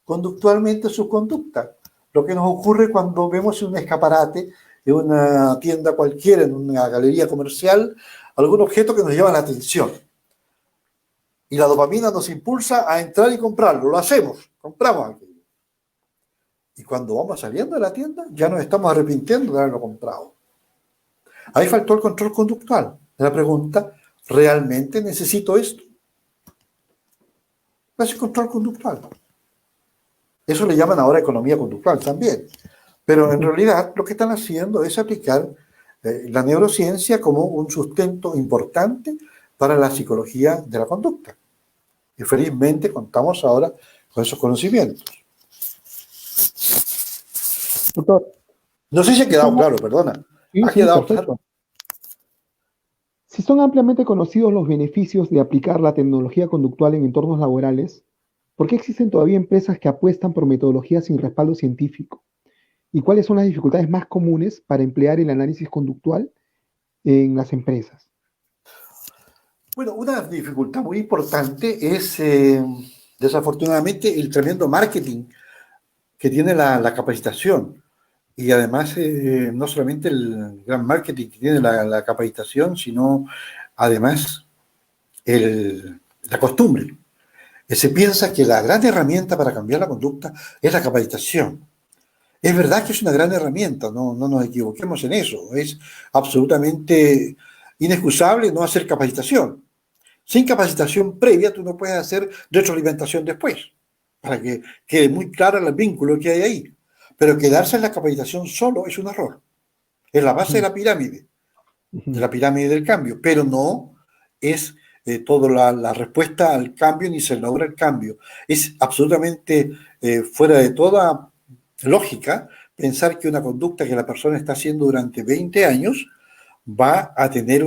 conductualmente su conducta. Lo que nos ocurre cuando vemos en un escaparate, en una tienda cualquiera, en una galería comercial, algún objeto que nos llama la atención. Y la dopamina nos impulsa a entrar y comprarlo. Lo hacemos, compramos aquello. Y cuando vamos saliendo de la tienda, ya nos estamos arrepintiendo de haberlo comprado. Ahí faltó el control conductual. La pregunta, ¿realmente necesito esto? Es el control conductual. Eso le llaman ahora economía conductual también. Pero en realidad lo que están haciendo es aplicar la neurociencia como un sustento importante para la psicología de la conducta. Y felizmente contamos ahora con esos conocimientos. Doctor, No sé si ha quedado claro, perdona. sí, ¿Ha sí, quedado perfecto. claro? Si son ampliamente conocidos los beneficios de aplicar la tecnología conductual en entornos laborales, ¿por qué existen todavía empresas que apuestan por metodologías sin respaldo científico? ¿Y cuáles son las dificultades más comunes para emplear el análisis conductual en las empresas? Bueno, una dificultad muy importante es, desafortunadamente, el tremendo marketing que tiene la capacitación. Y además, no solamente el gran marketing que tiene la capacitación, sino además la costumbre. Se piensa que la gran herramienta para cambiar la conducta es la capacitación. Es verdad que es una gran herramienta, no nos equivoquemos en eso. Es absolutamente inexcusable no hacer capacitación. Sin capacitación previa, tú no puedes hacer retroalimentación después, para que quede muy claro el vínculo que hay ahí. Pero quedarse en la capacitación solo es un error. Es la base de la pirámide del cambio, pero no es toda la respuesta al cambio ni se logra el cambio. Es absolutamente fuera de toda lógica pensar que una conducta que la persona está haciendo durante 20 años va a tener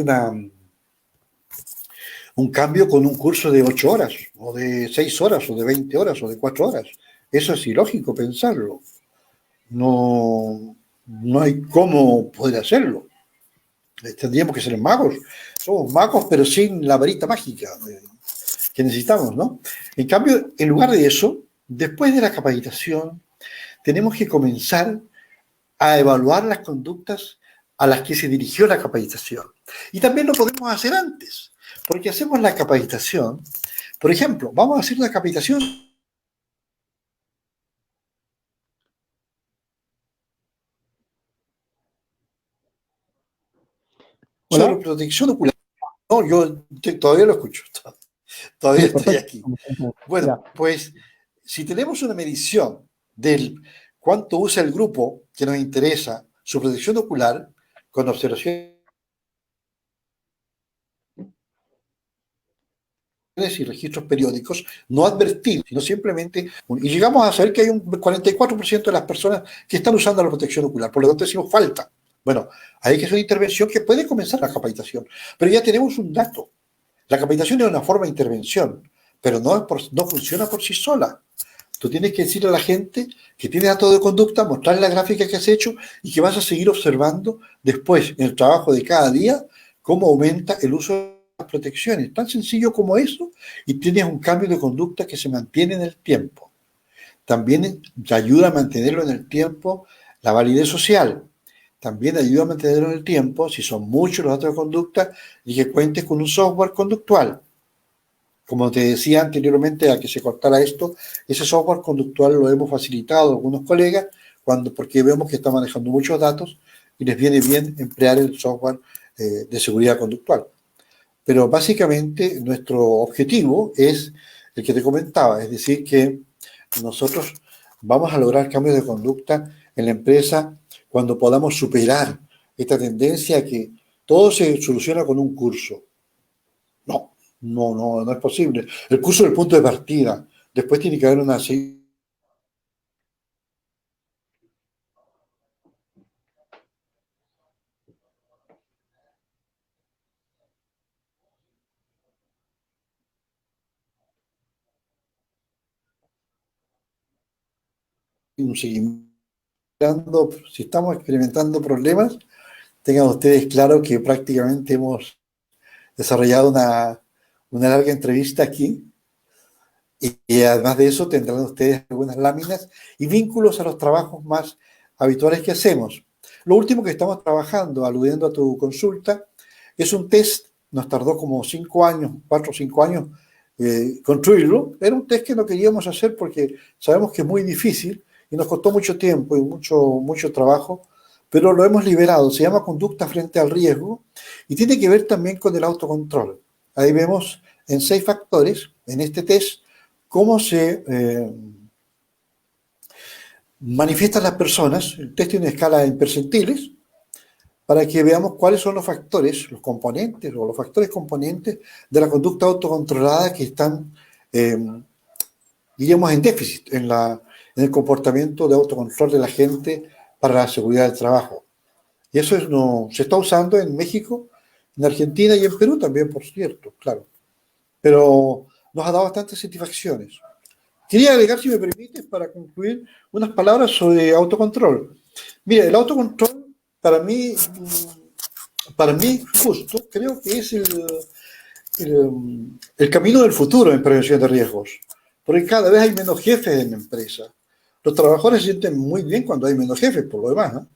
un cambio con un curso de 8 horas, o de 6 horas, o de 20 horas, o de 4 horas. Eso es ilógico pensarlo. No hay cómo poder hacerlo. Tendríamos que ser magos. Somos magos, pero sin la varita mágica que necesitamos, ¿no? En cambio, en lugar de eso, después de la capacitación, tenemos que comenzar a evaluar las conductas a las que se dirigió la capacitación. Y también lo podemos hacer antes, porque hacemos la capacitación. Por ejemplo, vamos a hacer una capacitación sobre Hola. protección ocular. No, yo todavía lo escucho, todavía Sí, estoy perfecto. aquí. Ya. Bueno, pues si tenemos una medición del cuánto usa el grupo que nos interesa su protección ocular con observaciones y registros periódicos, no advertir, sino simplemente, y llegamos a saber que hay un 44% de las personas que están usando la protección ocular, por lo tanto decimos falta. Bueno, hay que hacer una intervención que puede comenzar la capacitación, pero ya tenemos un dato. La capacitación es una forma de intervención, pero no funciona por sí sola. Tú tienes que decirle a la gente que tiene datos de conducta, mostrarle la gráfica que has hecho y que vas a seguir observando después en el trabajo de cada día cómo aumenta el uso de las protecciones. Tan sencillo como eso, y tienes un cambio de conducta que se mantiene en el tiempo. También te ayuda a mantenerlo en el tiempo la validez social. También ayuda a mantenerlo en el tiempo, si son muchos los datos de conducta, y que cuentes con un software conductual. Como te decía anteriormente, a que se cortara esto, ese software conductual lo hemos facilitado a algunos colegas porque vemos que está manejando muchos datos y les viene bien emplear el software de seguridad conductual. pero básicamente nuestro objetivo es el que te comentaba, es decir, que nosotros vamos a lograr cambios de conducta en la empresa cuando podamos superar esta tendencia a que todo se soluciona con un curso. No es posible. El curso es el punto de partida. Después tiene que haber una un seguimiento. Si estamos experimentando problemas, tengan ustedes claro que prácticamente hemos desarrollado una larga entrevista aquí y además de eso tendrán ustedes algunas láminas y vínculos a los trabajos más habituales que hacemos. Lo último que estamos trabajando, aludiendo a tu consulta, es un test, nos tardó como 5 años, 4 o 5 años construirlo. Era un test que no queríamos hacer porque sabemos que es muy difícil y nos costó mucho tiempo y mucho trabajo, pero lo hemos liberado. Se llama conducta frente al riesgo y tiene que ver también con el autocontrol. Ahí vemos en 6 factores, en este test, cómo se manifiestan las personas. El test tiene una escala en percentiles para que veamos cuáles son los factores, los componentes o los factores componentes de la conducta autocontrolada que están, diríamos, en déficit en el comportamiento de autocontrol de la gente para la seguridad del trabajo. Y eso se está usando en México, en Argentina y en Perú también, por cierto, claro. Pero nos ha dado bastantes satisfacciones. Quería agregar, si me permites, para concluir, unas palabras sobre autocontrol. Mira, el autocontrol, para mí justo, creo que es el camino del futuro en prevención de riesgos. Porque cada vez hay menos jefes en la empresa. Los trabajadores se sienten muy bien cuando hay menos jefes, por lo demás, ¿no?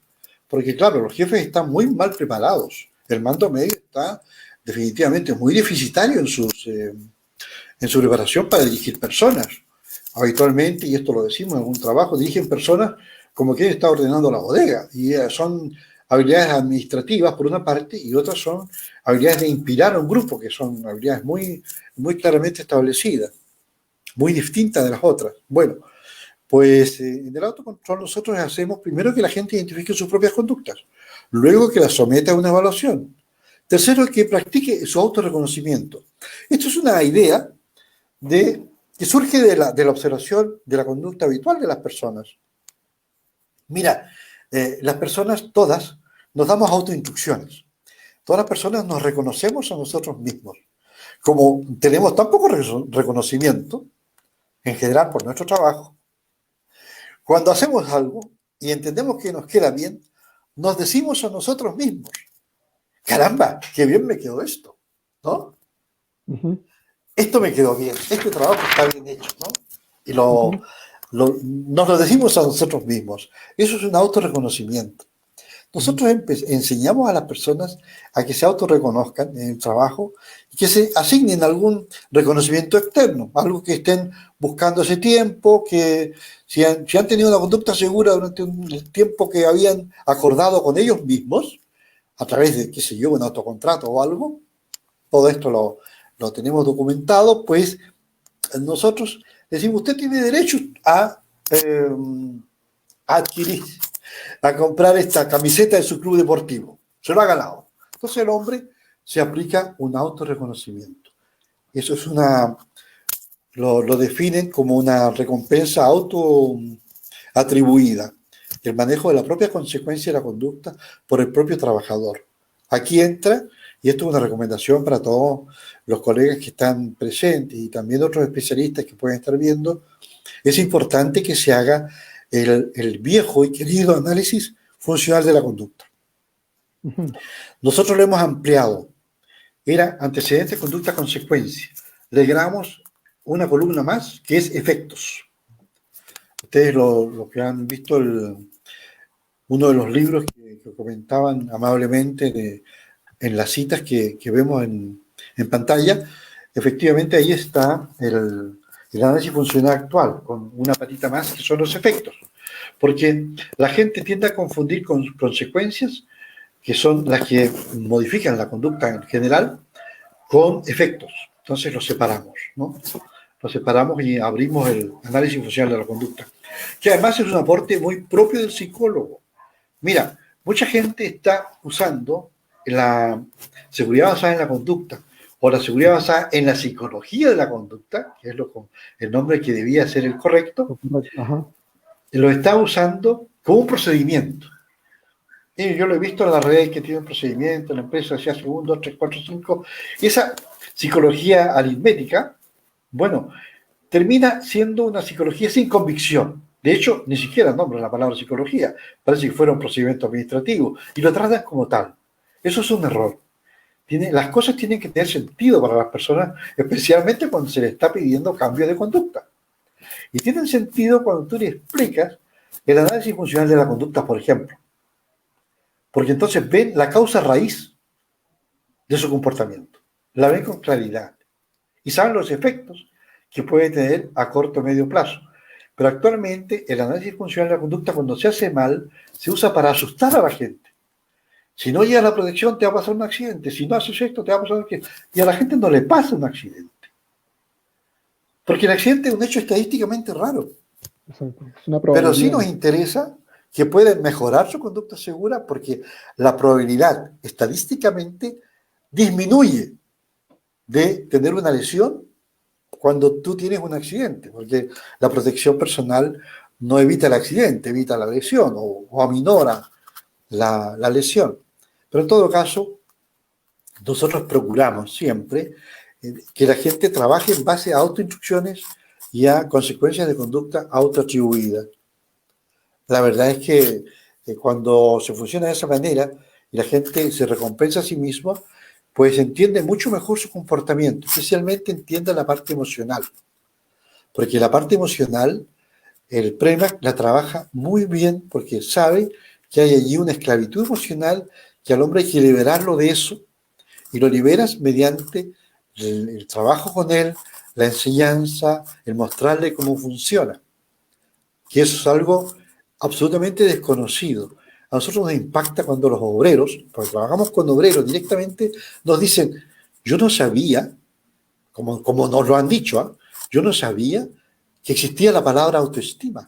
Porque, claro, los jefes están muy mal preparados. El mando medio está definitivamente muy deficitario en su preparación para dirigir personas. Habitualmente, y esto lo decimos en algún trabajo, dirigen personas como quien está ordenando la bodega. Y son habilidades administrativas, por una parte, y otras son habilidades de inspirar a un grupo, que son habilidades muy, muy claramente establecidas, muy distintas de las otras. Bueno, pues en el autocontrol nosotros hacemos primero que la gente identifique sus propias conductas, luego que las someta a una evaluación, tercero que practique su autorreconocimiento. Esto es una idea que surge de la observación de la conducta habitual de las personas. Mira, las personas todas nos damos autoinstrucciones. Todas las personas nos reconocemos a nosotros mismos. Como tenemos tan poco reconocimiento, en general por nuestro trabajo, cuando hacemos algo y entendemos que nos queda bien, nos decimos a nosotros mismos, caramba, qué bien me quedó esto, ¿no? Uh-huh. Esto me quedó bien, este trabajo está bien hecho, ¿no? Y Uh-huh. nos lo decimos a nosotros mismos. Eso es un autorreconocimiento. Nosotros enseñamos a las personas a que se autorreconozcan en el trabajo y que se asignen algún reconocimiento externo, algo que estén buscando ese tiempo, que si han tenido una conducta segura durante un tiempo que habían acordado con ellos mismos, a través de, qué sé yo, un autocontrato o algo, todo esto lo tenemos documentado, pues nosotros decimos, usted tiene derecho a adquirir, a comprar esta camiseta de su club deportivo. Se lo ha ganado. Entonces el hombre se aplica un autorreconocimiento. Eso es lo definen como una recompensa autoatribuida. El manejo de la propia consecuencia de la conducta por el propio trabajador. Aquí entra, y esto es una recomendación para todos los colegas que están presentes y también otros especialistas que pueden estar viendo, es importante que se haga el viejo y querido análisis funcional de la conducta. Uh-huh. Nosotros lo hemos ampliado. Era antecedentes, conducta, consecuencia. Le agregamos una columna más que es efectos. Ustedes lo que han visto uno de los libros que comentaban amablemente en las citas que vemos en pantalla, efectivamente ahí está el análisis funcional actual, con una patita más que son los efectos. Porque la gente tiende a confundir con consecuencias, que son las que modifican la conducta en general, con efectos. Entonces los separamos, ¿no? Los separamos y abrimos el análisis funcional de la conducta, que además es un aporte muy propio del psicólogo. Mira, mucha gente está usando la seguridad basada en la conducta o la seguridad basada en la psicología de la conducta, que es el nombre que debía ser el correcto, Ajá. lo está usando como un procedimiento. Y yo lo he visto en la red que tiene un procedimiento, en la empresa se hace 1, 2, 3, 4, 5. Y esa psicología aritmética, bueno, termina siendo una psicología sin convicción. De hecho, ni siquiera nombran la palabra psicología. Parece que fuera un procedimiento administrativo y lo tratan como tal. Eso es un error. Las cosas tienen que tener sentido para las personas, especialmente cuando se les está pidiendo cambio de conducta. Y tienen sentido cuando tú le explicas el análisis funcional de la conducta, por ejemplo. Porque entonces ven la causa raíz de su comportamiento. La ven con claridad. Y saben los efectos que puede tener a corto o medio plazo. Pero actualmente el análisis funcional de la conducta, cuando se hace mal, se usa para asustar a la gente. Si no llega a la protección, te va a pasar un accidente. Si no haces esto, te va a pasar un accidente. Y a la gente no le pasa un accidente. Porque el accidente es un hecho estadísticamente raro. Exacto. Es una Pero sí probabilidad. nos interesa que pueden mejorar su conducta segura porque la probabilidad estadísticamente disminuye de tener una lesión cuando tú tienes un accidente, porque la protección personal no evita el accidente, evita la lesión o aminora la lesión. Pero en todo caso, nosotros procuramos siempre que la gente trabaje en base a autoinstrucciones y a consecuencias de conducta autoatribuidas. La verdad es que cuando se funciona de esa manera y la gente se recompensa a sí misma, pues entiende mucho mejor su comportamiento, especialmente entiende la parte emocional. Porque la parte emocional, el PREMAC la trabaja muy bien porque sabe que hay allí una esclavitud emocional que al hombre hay que liberarlo de eso y lo liberas mediante el trabajo con él, la enseñanza, el mostrarle cómo funciona. Que eso es algo absolutamente desconocido. A nosotros nos impacta cuando los obreros, porque trabajamos con obreros directamente, nos dicen, yo no sabía, como nos lo han dicho, ¿eh? Yo no sabía que existía la palabra autoestima.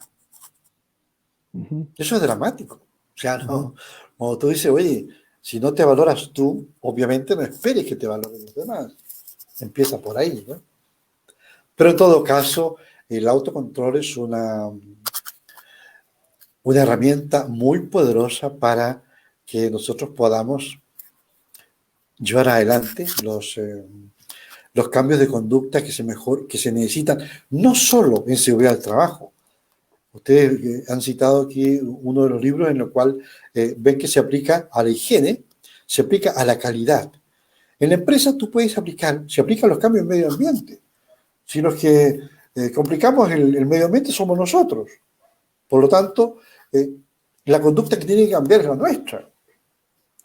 Eso es dramático. O sea, no, como tú dices, oye, si no te valoras tú, obviamente no esperes que te valoren los demás. Empieza por ahí, ¿no? Pero en todo caso, el autocontrol es una herramienta muy poderosa para que nosotros podamos llevar adelante los cambios de conducta que se necesitan, no solo en seguridad del trabajo. Ustedes han citado aquí uno de los libros en el cual ven que se aplica a la higiene, se aplica a la calidad. En la empresa tú puedes se aplican los cambios en medio ambiente. Si los que complicamos el medio ambiente somos nosotros. Por lo tanto, la conducta que tiene que cambiar es la nuestra.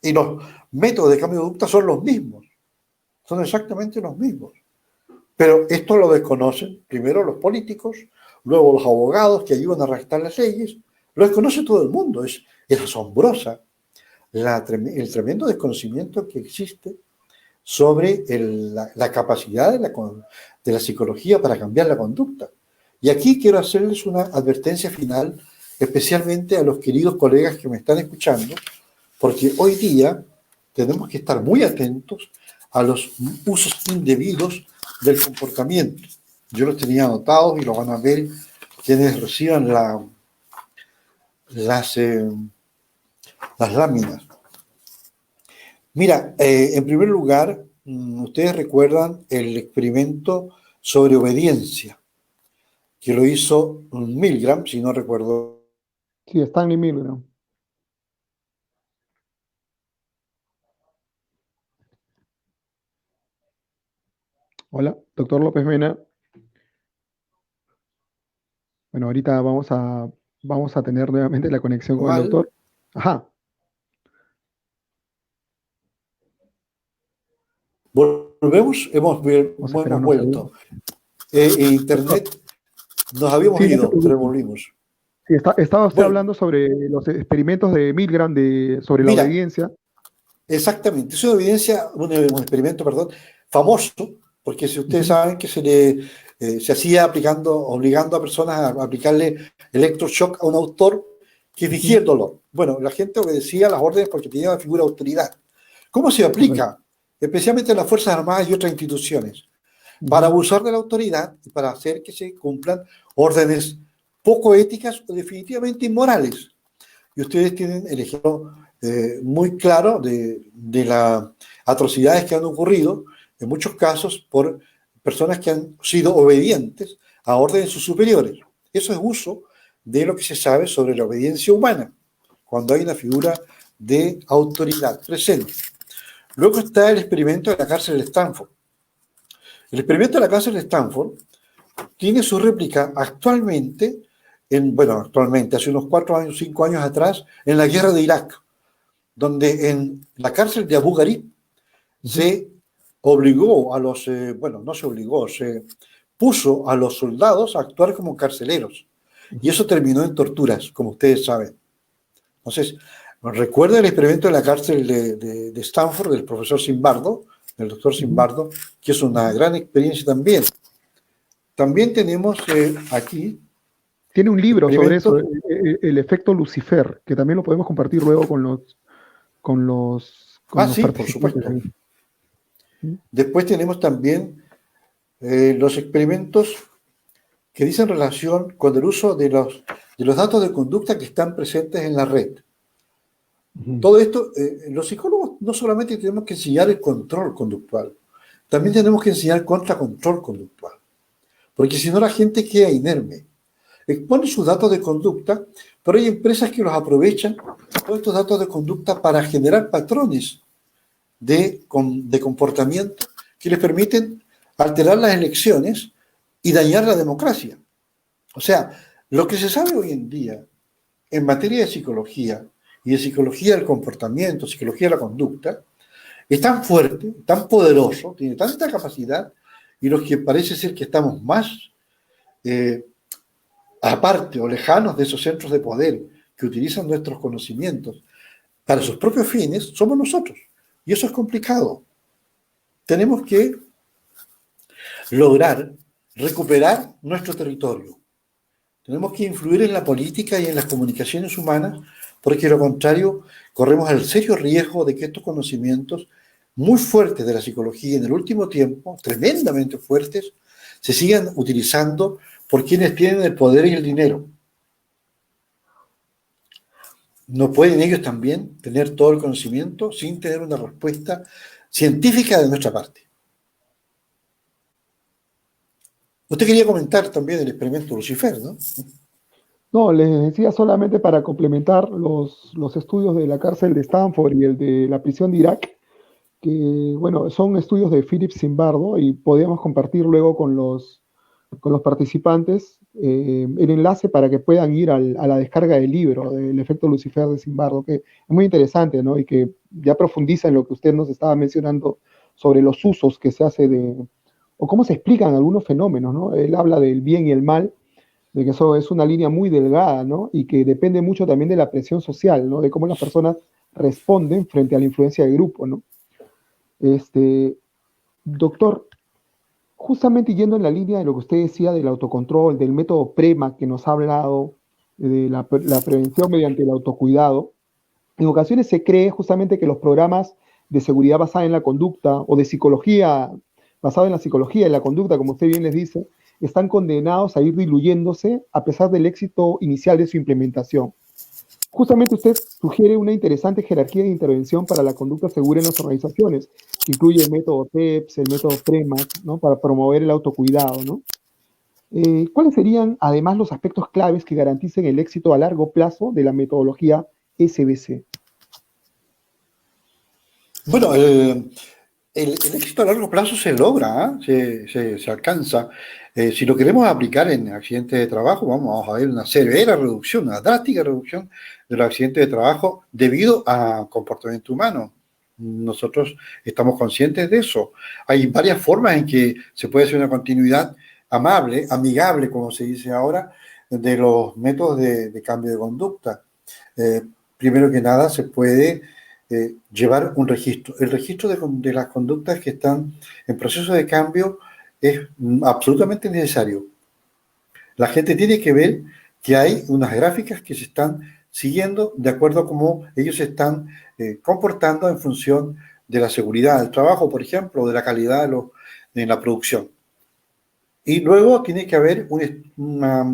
Y los métodos de cambio de conducta son los mismos. Son exactamente los mismos. Pero esto lo desconocen primero los políticos, luego los abogados que ayudan a redactar las leyes. Lo desconoce todo el mundo. Es asombrosa el tremendo desconocimiento que existe sobre la capacidad de la psicología para cambiar la conducta. Y aquí quiero hacerles una advertencia final, especialmente a los queridos colegas que me están escuchando, porque hoy día tenemos que estar muy atentos a los usos indebidos del comportamiento. Yo los tenía anotados y los van a ver quienes reciban las láminas. Mira, en primer lugar, ustedes recuerdan el experimento sobre obediencia, que lo hizo Milgram, si no recuerdo. Sí, Stanley Milgram. Hola, doctor López Mena. Bueno, ahorita vamos a tener nuevamente la conexión con el Mal. doctor. Ajá. Volvemos, hemos Vamos a esperar unos vuelto. segundos. Doctor, Internet, nos habíamos sí, no se ido, pero preocupe. volvimos. Sí, estaba usted Bueno, hablando sobre los experimentos de Milgram sobre la mira, obediencia. Exactamente, es una evidencia, un experimento, perdón, famoso, porque si ustedes Ujú, saben que se hacía aplicando, obligando a personas a aplicarle electroshock a un autor que fingía ujú, el dolor. Bueno, la gente obedecía las órdenes porque tenía una figura de autoridad. ¿Cómo se correcto. aplica? Especialmente en las Fuerzas Armadas y otras instituciones, para Ujú, abusar de la autoridad y para hacer que se cumplan órdenes poco éticas o definitivamente inmorales. Y ustedes tienen el ejemplo muy claro de las atrocidades que han ocurrido, en muchos casos, por personas que han sido obedientes a órdenes de sus superiores. Eso es uso de lo que se sabe sobre la obediencia humana, cuando hay una figura de autoridad presente. Luego está el experimento de la cárcel de Stanford. El experimento de la cárcel de Stanford tiene su réplica actualmente, bueno, actualmente, hace unos 4 años, 5 años atrás, en la guerra de Irak, donde en la cárcel de Abu Ghraib ujú. se obligó a bueno, no se obligó, se puso a los soldados a actuar como carceleros. Y Ujú. eso terminó en torturas, como ustedes saben. Entonces, recuerda el experimento de la cárcel de Stanford del profesor Zimbardo, del doctor Ujú, Zimbardo, que es una ujú. gran experiencia también. También tenemos aquí Tiene un libro sobre eso, experimentos. el efecto Lucifer, que también lo podemos compartir luego con Ah, los sí, por participantes supuesto. ahí. ¿Mm? Después tenemos también los experimentos que dicen relación con el uso de los datos de conducta que están presentes en la red. Ujú. Todo esto, los psicólogos no solamente tenemos que enseñar el control conductual, también tenemos que enseñar contracontrol conductual, porque si no la gente queda inerme. Expone sus datos de conducta, pero hay empresas que los aprovechan, todos estos datos de conducta, para generar patrones de comportamiento que les permiten alterar las elecciones y dañar la democracia. O sea, lo que se sabe hoy en día en materia de psicología y de psicología del comportamiento, psicología de la conducta, es tan fuerte, tan poderoso, tiene tanta capacidad, y los que parece ser que estamos más eh, aparte o lejanos de esos centros de poder que utilizan nuestros conocimientos para sus propios fines, somos nosotros. Y eso es complicado. Tenemos que lograr recuperar nuestro territorio. Tenemos que influir en la política y en las comunicaciones humanas, porque de lo contrario corremos el serio riesgo de que estos conocimientos muy fuertes de la psicología en el último tiempo, tremendamente fuertes, se sigan utilizando por quienes tienen el poder y el dinero. No pueden ellos también tener todo el conocimiento sin tener una respuesta científica de nuestra parte. Usted quería comentar también el experimento Lucifer, ¿no? No, les decía solamente para complementar los estudios de la cárcel de Stanford y el de la prisión de Irak, que bueno, son estudios de Philip Zimbardo y podíamos compartir luego con los participantes el enlace para que puedan ir a la descarga del libro, del efecto Lucifer de Zimbardo, que es muy interesante, ¿no? Y que ya profundiza en lo que usted nos estaba mencionando sobre los usos que se hace o cómo se explican algunos fenómenos, ¿no? Él habla del bien y el mal, de que eso es una línea muy delgada, ¿no? Y que depende mucho también de la presión social, ¿no? De cómo las personas responden frente a la influencia del grupo, ¿no? Este, doctor, justamente yendo en la línea de lo que usted decía del autocontrol, del método PREMA que nos ha hablado, de la prevención mediante el autocuidado, en ocasiones se cree justamente que los programas de seguridad basada en la conducta o de psicología basada en la psicología y la conducta, como usted bien les dice, están condenados a ir diluyéndose a pesar del éxito inicial de su implementación. Justamente usted sugiere una interesante jerarquía de intervención para la conducta segura en las organizaciones, que incluye el método TEPS, el método PREMAC, ¿no? Para promover el autocuidado, ¿no? ¿Cuáles serían además los aspectos claves que garanticen el éxito a largo plazo de la metodología SBC? Bueno, el éxito a largo plazo se logra, ¿eh? Se alcanza. Si lo queremos aplicar en accidentes de trabajo, vamos a ver una severa reducción, una drástica reducción de los accidentes de trabajo debido a comportamiento humano. Nosotros estamos conscientes de eso. Hay varias formas en que se puede hacer una continuidad amable, amigable, como se dice ahora, de los métodos de cambio de conducta. Eh, Primero que nada, se puede llevar un registro. El registro de las conductas que están en proceso de cambio es absolutamente necesario. La gente tiene que ver que hay unas gráficas que se están siguiendo de acuerdo a cómo ellos se están comportando en función de la seguridad del trabajo, por ejemplo, o de la calidad de la producción. Y luego tiene que haber una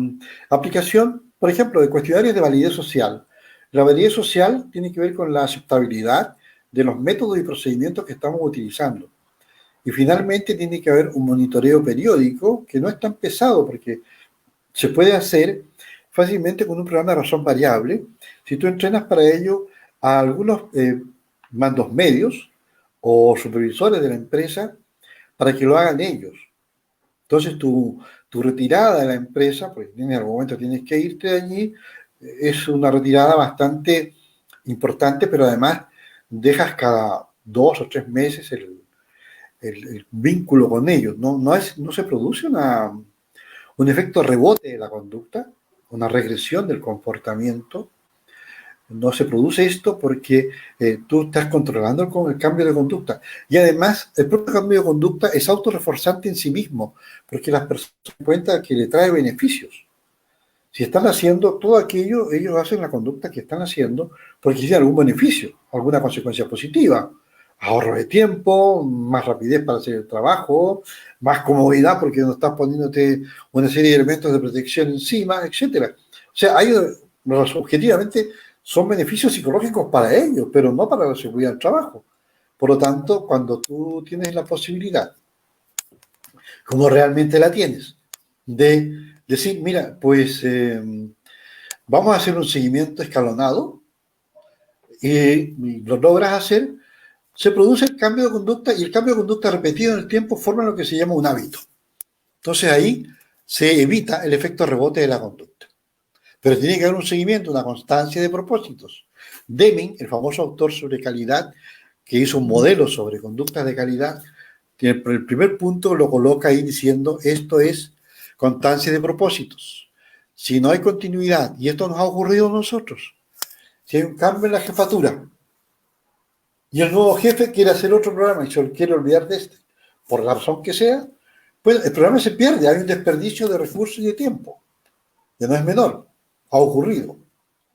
aplicación, por ejemplo, de cuestionarios de validez social. La validez social tiene que ver con la aceptabilidad de los métodos y procedimientos que estamos utilizando. Y finalmente tiene que haber un monitoreo periódico que no es tan pesado porque se puede hacer fácilmente con un programa de razón variable si tú entrenas para ello a algunos mandos medios o supervisores de la empresa para que lo hagan ellos. Entonces tu retirada de la empresa, pues en algún momento tienes que irte de allí, es una retirada bastante importante, pero además dejas cada 2 o 3 meses el vínculo con ellos. No se produce un efecto rebote de la conducta, una regresión del comportamiento. No se produce esto porque tú estás controlando el cambio de conducta. Y además, el propio cambio de conducta es autorreforzante en sí mismo, porque las personas se dan cuenta que le trae beneficios. Si están haciendo todo aquello, ellos hacen la conducta que están haciendo porque tienen algún beneficio, alguna consecuencia positiva. Ahorro de tiempo, más rapidez para hacer el trabajo, más comodidad porque no estás poniéndote una serie de elementos de protección encima, etcétera. O sea, objetivamente son beneficios psicológicos para ellos, pero no para la seguridad del trabajo. Por lo tanto, cuando tú tienes la posibilidad, como realmente la tienes, de decir, mira, pues vamos a hacer un seguimiento escalonado y lo logras hacer, se produce el cambio de conducta y el cambio de conducta repetido en el tiempo forma lo que se llama un hábito. Entonces ahí se evita el efecto rebote de la conducta. Pero tiene que haber un seguimiento, una constancia de propósitos. Deming, el famoso autor sobre calidad, que hizo un modelo sobre conductas de calidad, el primer punto lo coloca ahí diciendo, esto es constancia de propósitos. Si no hay continuidad, y esto nos ha ocurrido a nosotros, si hay un cambio en la jefatura, y el nuevo jefe quiere hacer otro programa y se quiere olvidar de este, por la razón que sea, pues el programa se pierde, hay un desperdicio de recursos y de tiempo, que no es menor, ha ocurrido.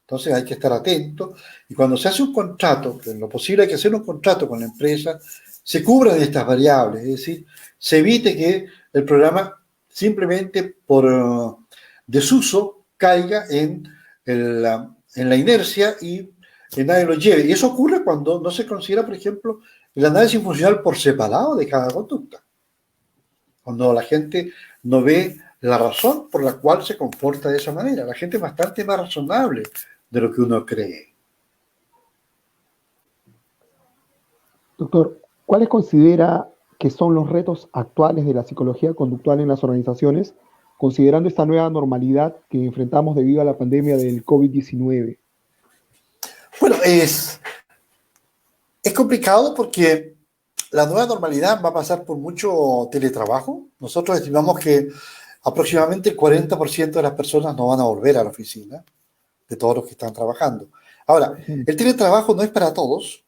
Entonces hay que estar atento y cuando se hace un contrato, que en lo posible hay que hacer un contrato con la empresa, se cubran estas variables, es decir, se evite que el programa simplemente por desuso caiga en la inercia y que nadie lo lleve. Y eso ocurre cuando no se considera, por ejemplo, el análisis funcional por separado de cada conducta. Cuando la gente no ve la razón por la cual se comporta de esa manera. La gente es bastante más razonable de lo que uno cree. Doctor, ¿cuáles considera que son los retos actuales de la psicología conductual en las organizaciones, considerando esta nueva normalidad que enfrentamos debido a la pandemia del COVID-19? Bueno, es complicado porque la nueva normalidad va a pasar por mucho teletrabajo. Nosotros estimamos que aproximadamente el 40% de las personas no van a volver a la oficina, de todos los que están trabajando. Ahora, el teletrabajo no es para todos,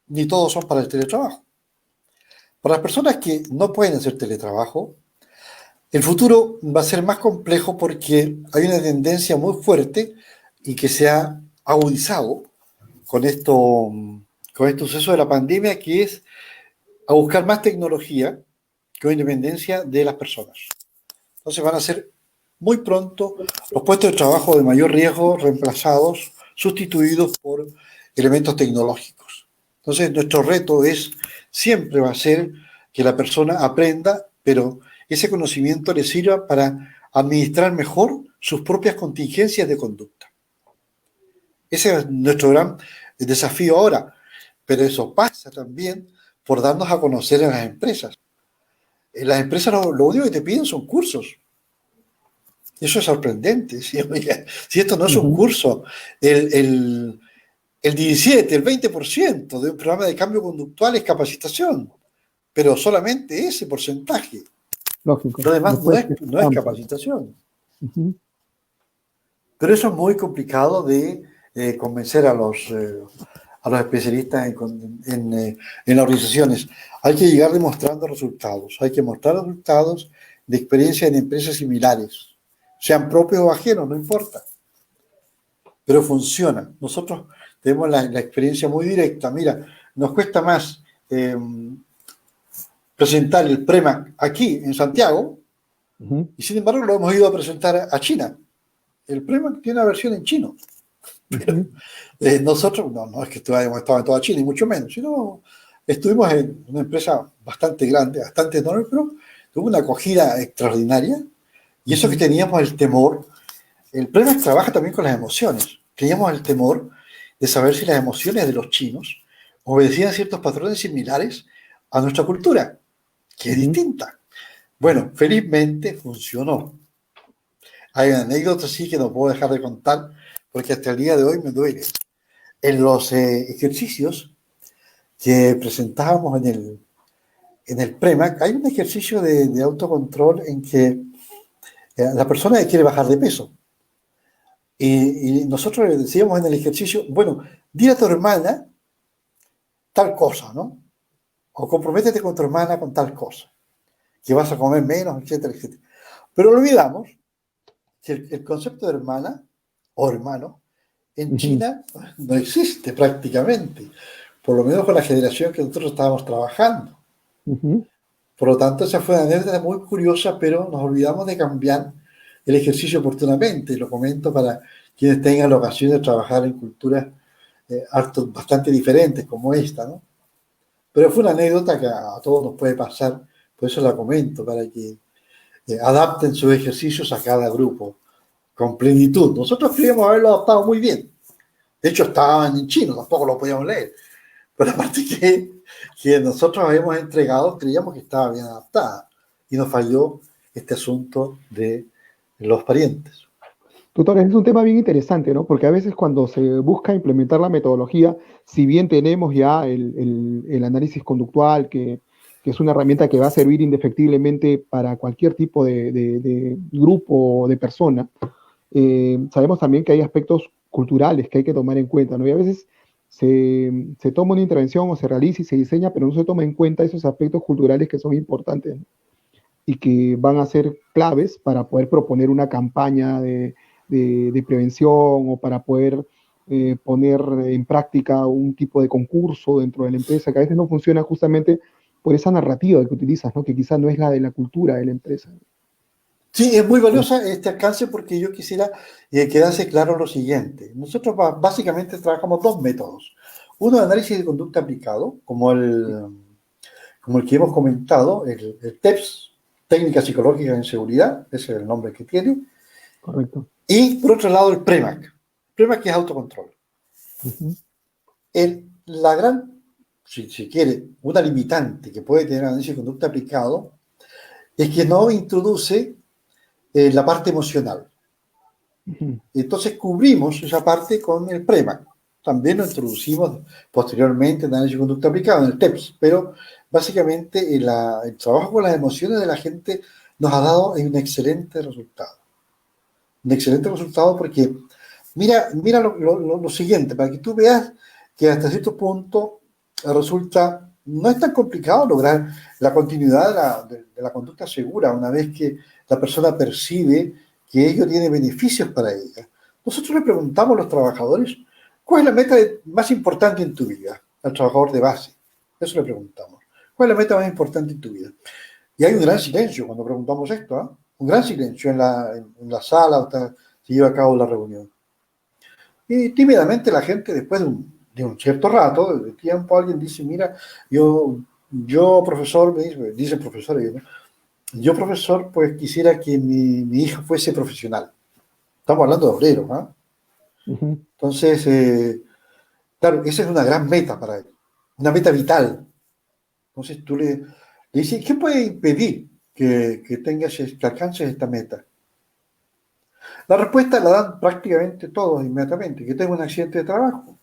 ni todos son para el teletrabajo. Para las personas que no pueden hacer teletrabajo, el futuro va a ser más complejo porque hay una tendencia muy fuerte y que se ha agudizado con este suceso de la pandemia, que es a buscar más tecnología con independencia de las personas. Entonces van a ser muy pronto los puestos de trabajo de mayor riesgo reemplazados, sustituidos por elementos tecnológicos. Entonces nuestro reto siempre va a ser que la persona aprenda, pero ese conocimiento le sirva para administrar mejor sus propias contingencias de conducta. Ese es nuestro gran desafío ahora, pero eso pasa también por darnos a conocer en las empresas. En las empresas lo único que te piden son cursos. Eso es sorprendente. Si esto no es un curso, el 17, el 20% de un programa de cambio conductual es capacitación, pero solamente ese porcentaje. Lógico. Lo demás no es capacitación. Pero eso es muy complicado de convencer a a los especialistas en las organizaciones. Hay que llegar demostrando resultados, hay que mostrar resultados de experiencia en empresas similares, sean propios o ajenos, no importa, pero funcionan. Nosotros tenemos la experiencia muy directa. Mira, nos cuesta más presentar el PREMAC aquí en Santiago, y sin embargo lo hemos ido a presentar a China. El PREMAC tiene una versión en chino. Pero, nosotros, no es que hemos estado en toda China, y mucho menos, sino estuvimos en una empresa bastante grande, bastante enorme, pero tuvo una acogida extraordinaria, y eso que teníamos el temor. El PREMAC trabaja también con las emociones. Teníamos el temor de saber si las emociones de los chinos obedecían ciertos patrones similares a nuestra cultura, que es distinta. Bueno, felizmente funcionó. Hay una anécdota sí que no puedo dejar de contar, porque hasta el día de hoy me duele. En los ejercicios que presentábamos en el PREMAC, hay un ejercicio de autocontrol en que la persona quiere bajar de peso. Y nosotros le decíamos en el ejercicio, bueno, dile a tu hermana tal cosa, ¿no? O comprométete con tu hermana con tal cosa, que vas a comer menos, etcétera, etcétera. Pero olvidamos que el concepto de hermana o hermano en China no existe prácticamente, por lo menos con la generación que nosotros estábamos trabajando. Por lo tanto, esa fue una anécdota muy curiosa, pero nos olvidamos de cambiar el ejercicio oportunamente. Lo comento para quienes tengan la ocasión de trabajar en culturas bastante diferentes como esta, ¿no? Pero fue una anécdota que a todos nos puede pasar, por eso la comento, para que adapten sus ejercicios a cada grupo con plenitud. Nosotros creíamos haberlo adaptado muy bien. De hecho, estaban en chino, tampoco lo podíamos leer. Pero aparte que nosotros habíamos entregado, creíamos que estaba bien adaptada. Y nos falló este asunto de los parientes. Tutores, es un tema bien interesante, ¿no? Porque a veces cuando se busca implementar la metodología, si bien tenemos ya el análisis conductual, que es una herramienta que va a servir indefectiblemente para cualquier tipo de grupo o de persona, sabemos también que hay aspectos culturales que hay que tomar en cuenta, ¿no? Y a veces se toma una intervención o se realiza y se diseña, pero no se toma en cuenta esos aspectos culturales que son importantes, ¿no? Y que van a ser claves para poder proponer una campaña de prevención o para poder poner en práctica un tipo de concurso dentro de la empresa, que a veces no funciona justamente por esa narrativa que utilizas, ¿no? Que quizás no es la de la cultura de la empresa. Sí, es muy valiosa este alcance porque yo quisiera que quedase claro lo siguiente. Nosotros básicamente trabajamos dos métodos. Uno, de análisis de conducta aplicado, como el que hemos comentado, el TEPS, Técnica Psicológica en Seguridad, ese es el nombre que tiene. Correcto. Y por otro lado, el PREMAC. El PREMAC que es autocontrol. La gran, si quiere, una limitante que puede tener análisis de conducta aplicado es que no introduce la parte emocional. Entonces cubrimos esa parte con el PREMAC. También lo introducimos posteriormente en análisis de conducta aplicado, en el TEPS, pero básicamente el trabajo con las emociones de la gente nos ha dado un excelente resultado. Un excelente resultado porque mira lo siguiente, para que tú veas que hasta cierto punto resulta, no es tan complicado lograr la continuidad de la conducta segura una vez que la persona percibe que ello tiene beneficios para ella. Nosotros le preguntamos a los trabajadores, ¿cuál es la meta más importante en tu vida? Al trabajador de base. Eso le preguntamos. ¿Cuál es la meta más importante en tu vida? Y hay un gran silencio cuando preguntamos esto, ¿eh? Un gran silencio en la sala donde se lleva a cabo la reunión. Y tímidamente la gente, después de un cierto rato, de tiempo, alguien dice, mira, yo profesor, dice el profesor, ¿no? Yo profesor, pues quisiera que mi hija fuese profesional. Estamos hablando de obreros, ¿no? Entonces, claro, esa es una gran meta para él, una meta vital. Entonces tú le dices, ¿qué puede impedir que alcances esta meta? La respuesta la dan prácticamente todos inmediatamente, que tenga un accidente de trabajo.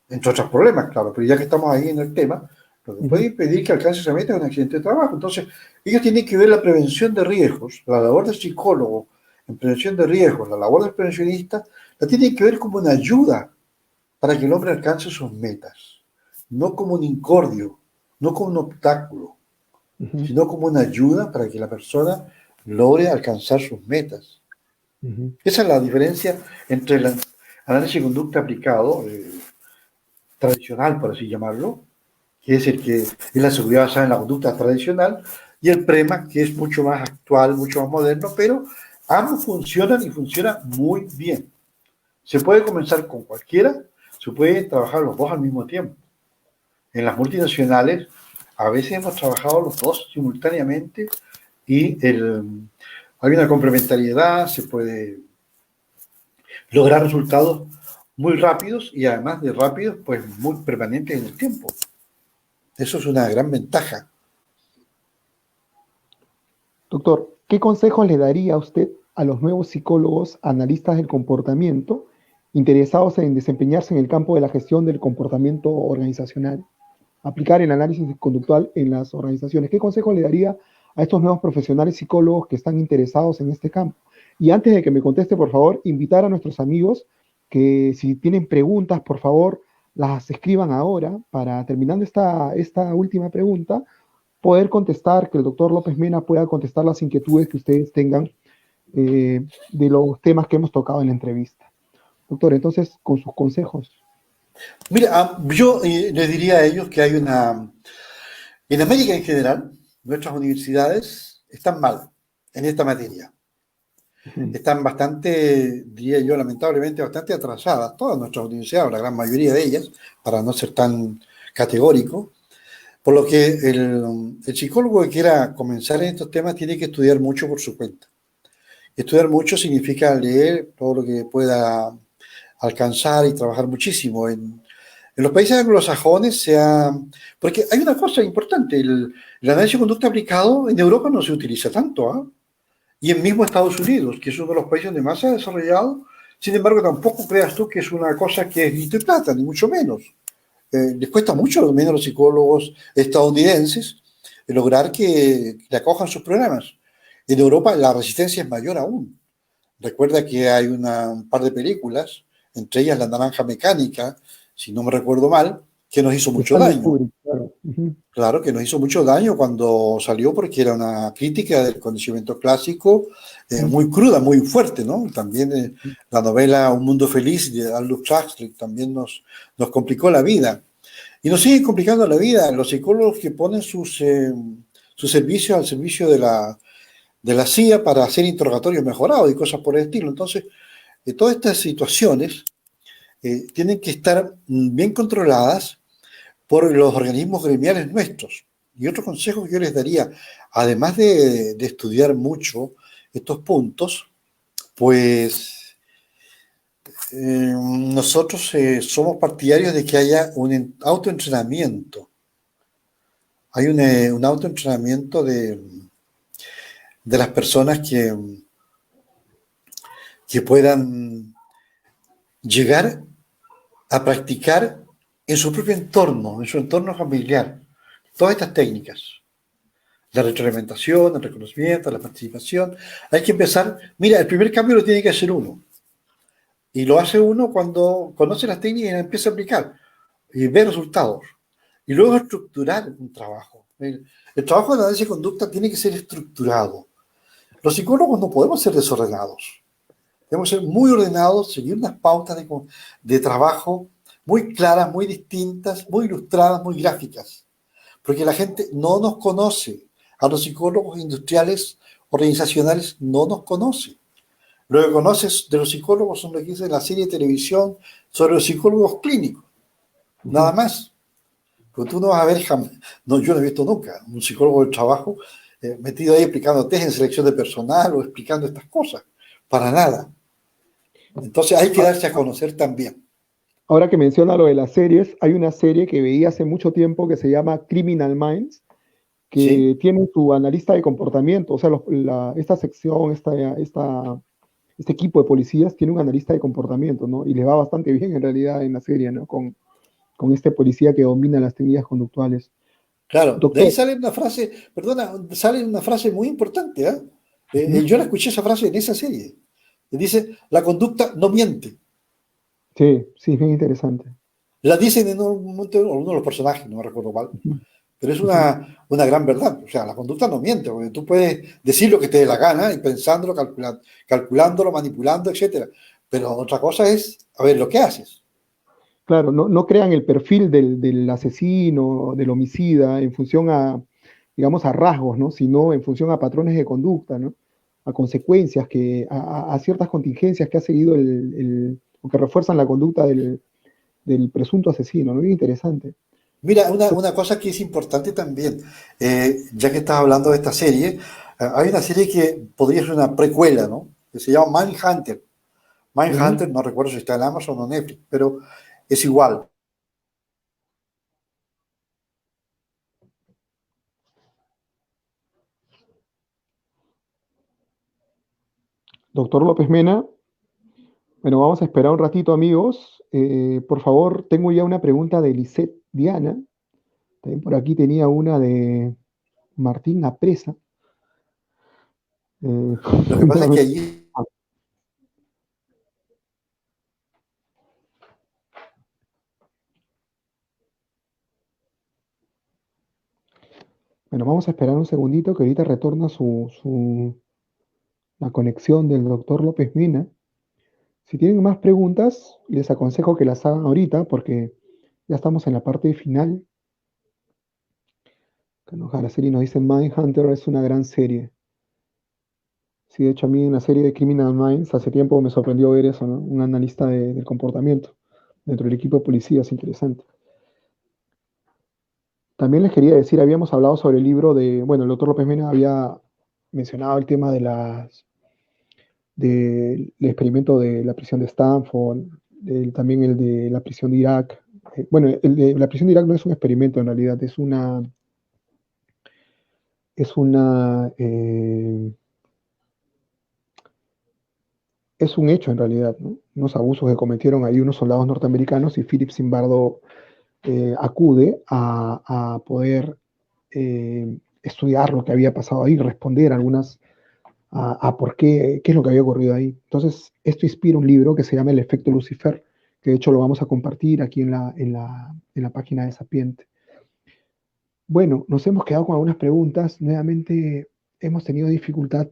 Entre otros problemas, claro, pero ya que estamos ahí en el tema, lo que puede impedir que alcance esa meta es un accidente de trabajo. Entonces, ellos tienen que ver la prevención de riesgos, la labor del psicólogo en prevención de riesgos, la labor del prevencionista, la tienen que ver como una ayuda para que el hombre alcance sus metas, no como un incordio, no como un obstáculo, Ujú, sino como una ayuda para que la persona logre alcanzar sus metas. ujú. Esa es la diferencia entre el análisis de conducta aplicado, tradicional, por así llamarlo, que es el que es la seguridad basada en la conducta tradicional, y el PREMA, que es mucho más actual, mucho más moderno, pero ambos funcionan y funcionan muy bien. Se puede comenzar con cualquiera, se puede trabajar los dos al mismo tiempo. En las multinacionales, a veces hemos trabajado los dos simultáneamente y hay una complementariedad, se puede lograr resultados muy rápidos y además de rápidos, pues muy permanentes en el tiempo. Eso es una gran ventaja. Doctor, ¿qué consejos le daría usted a los nuevos psicólogos analistas del comportamiento interesados en desempeñarse en el campo de la gestión del comportamiento organizacional? Aplicar el análisis conductual en las organizaciones. ¿Qué consejo le daría a estos nuevos profesionales psicólogos que están interesados en este campo? Y antes de que me conteste, por favor, invitar a nuestros amigos que si tienen preguntas, por favor, las escriban ahora para, terminando esta última pregunta, poder contestar, que el doctor López Mena pueda contestar las inquietudes que ustedes tengan de los temas que hemos tocado en la entrevista. Doctor, entonces, con sus consejos. Mira, yo les diría a ellos que hay una... En América en general, nuestras universidades están mal en esta materia. Ujú. Están bastante, diría yo, lamentablemente, bastante atrasadas. Todas nuestras universidades, la gran mayoría de ellas, para no ser tan categórico. Por lo que el psicólogo que quiera comenzar en estos temas tiene que estudiar mucho por su cuenta. Estudiar mucho significa leer todo lo que pueda alcanzar y trabajar muchísimo. En los países anglosajones porque hay una cosa importante, el análisis de conducta aplicado en Europa no se utiliza tanto, ¿ah? Y en mismo Estados Unidos, que es uno de los países donde más se ha desarrollado, sin embargo tampoco creas tú que es una cosa que es grito y plata, ni mucho menos. Les cuesta mucho, al menos a los psicólogos estadounidenses, lograr que le acojan sus programas. En Europa la resistencia es mayor aún. Recuerda que hay un par de películas, entre ellas La Naranja Mecánica, si no me recuerdo mal, que nos hizo De mucho Stanley daño. Kubrick, claro. Ujú. Claro que nos hizo mucho daño cuando salió porque era una crítica del conocimiento clásico Ujú. muy cruda, muy fuerte, ¿no? También la novela Un Mundo Feliz de Aldous Huxley también nos complicó la vida. Y nos sigue complicando la vida los psicólogos que ponen sus servicios al servicio de la CIA para hacer interrogatorios mejorados y cosas por el estilo. Entonces, todas estas situaciones tienen que estar bien controladas por los organismos gremiales nuestros. Y otro consejo que yo les daría, además de estudiar mucho estos puntos, pues nosotros somos partidarios de que haya un autoentrenamiento. Hay un autoentrenamiento de las personas que puedan llegar a practicar en su propio entorno, en su entorno familiar, todas estas técnicas. La retroalimentación, el reconocimiento, la participación. Hay que empezar, mira, el primer cambio lo tiene que hacer uno. Y lo hace uno cuando conoce las técnicas y las empieza a aplicar y ve resultados. Y luego estructurar un trabajo. El trabajo de análisis de conducta tiene que ser estructurado. Los psicólogos no podemos ser desordenados. Debemos ser muy ordenados, seguir unas pautas de trabajo muy claras, muy distintas, muy ilustradas, muy gráficas. Porque la gente no nos conoce. A los psicólogos industriales, organizacionales, no nos conoce. Lo que conoces de los psicólogos son lo que dice la serie de televisión sobre los psicólogos clínicos, nada Ujú. más. Porque tú no vas a ver jamás, no, yo no he visto nunca un psicólogo del trabajo metido ahí explicando test en selección de personal o explicando estas cosas. Para nada. Entonces hay que Ah, darse a conocer también. ahora que menciona lo de las series, hay una serie que veía hace mucho tiempo que se llama Criminal Minds, ¿Sí? que tiene su analista de comportamiento, o sea, esta sección, este equipo de policías tiene un analista de comportamiento, ¿no? Y le va bastante bien en realidad en la serie, ¿no? Con este policía que domina las técnicas conductuales. Claro, de ahí Doctor, sale una frase, perdona, sale una frase muy importante, ¿eh? ujú, Yo la escuché esa frase en esa serie. Dice, la conducta no miente. Sí, sí, es bien interesante. La dicen en un momento uno de los personajes, no me recuerdo cuál, Ujú, pero es ujú. una gran verdad. O sea, la conducta no miente, porque tú puedes decir lo que te dé la gana y pensándolo, calculándolo, manipulando, etcétera. Pero otra cosa es, a ver, lo que haces. Claro, no, no crean el perfil del asesino, del homicida, en función a, digamos, a rasgos, ¿no? Sino en función a patrones de conducta, ¿no? A consecuencias, a ciertas contingencias que ha seguido o que refuerzan la conducta del presunto asesino, ¿no? Bien interesante. Mira, una cosa que es importante también, ya que estás hablando de esta serie, hay una serie que podría ser una precuela, ¿no? Que se llama Mindhunter. Ujú. Mindhunter, no recuerdo si está en Amazon o Netflix, pero es igual. Doctor López Mena, bueno, vamos a esperar un ratito, amigos. Por favor, tengo ya una pregunta de Lisette Diana. También por aquí tenía una de Martín Apresa. Eh, Lo que pasa es que nuevamente. allí Bueno, vamos a esperar un segundito que ahorita retorna la conexión del doctor López Mena. Si tienen más preguntas, les aconsejo que las hagan ahorita porque ya estamos en la parte final. La serie nos dice Mindhunter es una gran serie. Sí, de hecho a mí en la serie de Criminal Minds hace tiempo me sorprendió ver eso, ¿no? Un analista del comportamiento dentro del equipo de policías, interesante. También les quería decir, habíamos hablado sobre el libro bueno, el doctor López Mena había mencionado el tema del experimento de la prisión de Stanford, también el de la prisión de Irak. Bueno, el de la prisión de Irak no es un experimento en realidad, es es un hecho en realidad, ¿no? Unos abusos que cometieron ahí unos soldados norteamericanos y Philip Zimbardo acude a poder estudiar lo que había pasado ahí, responder a por qué es lo que había ocurrido ahí. Entonces, esto inspira un libro que se llama El efecto Lucifer, que de hecho lo vamos a compartir aquí en la página de Sapiente. Bueno, nos hemos quedado con algunas preguntas. Nuevamente hemos tenido dificultad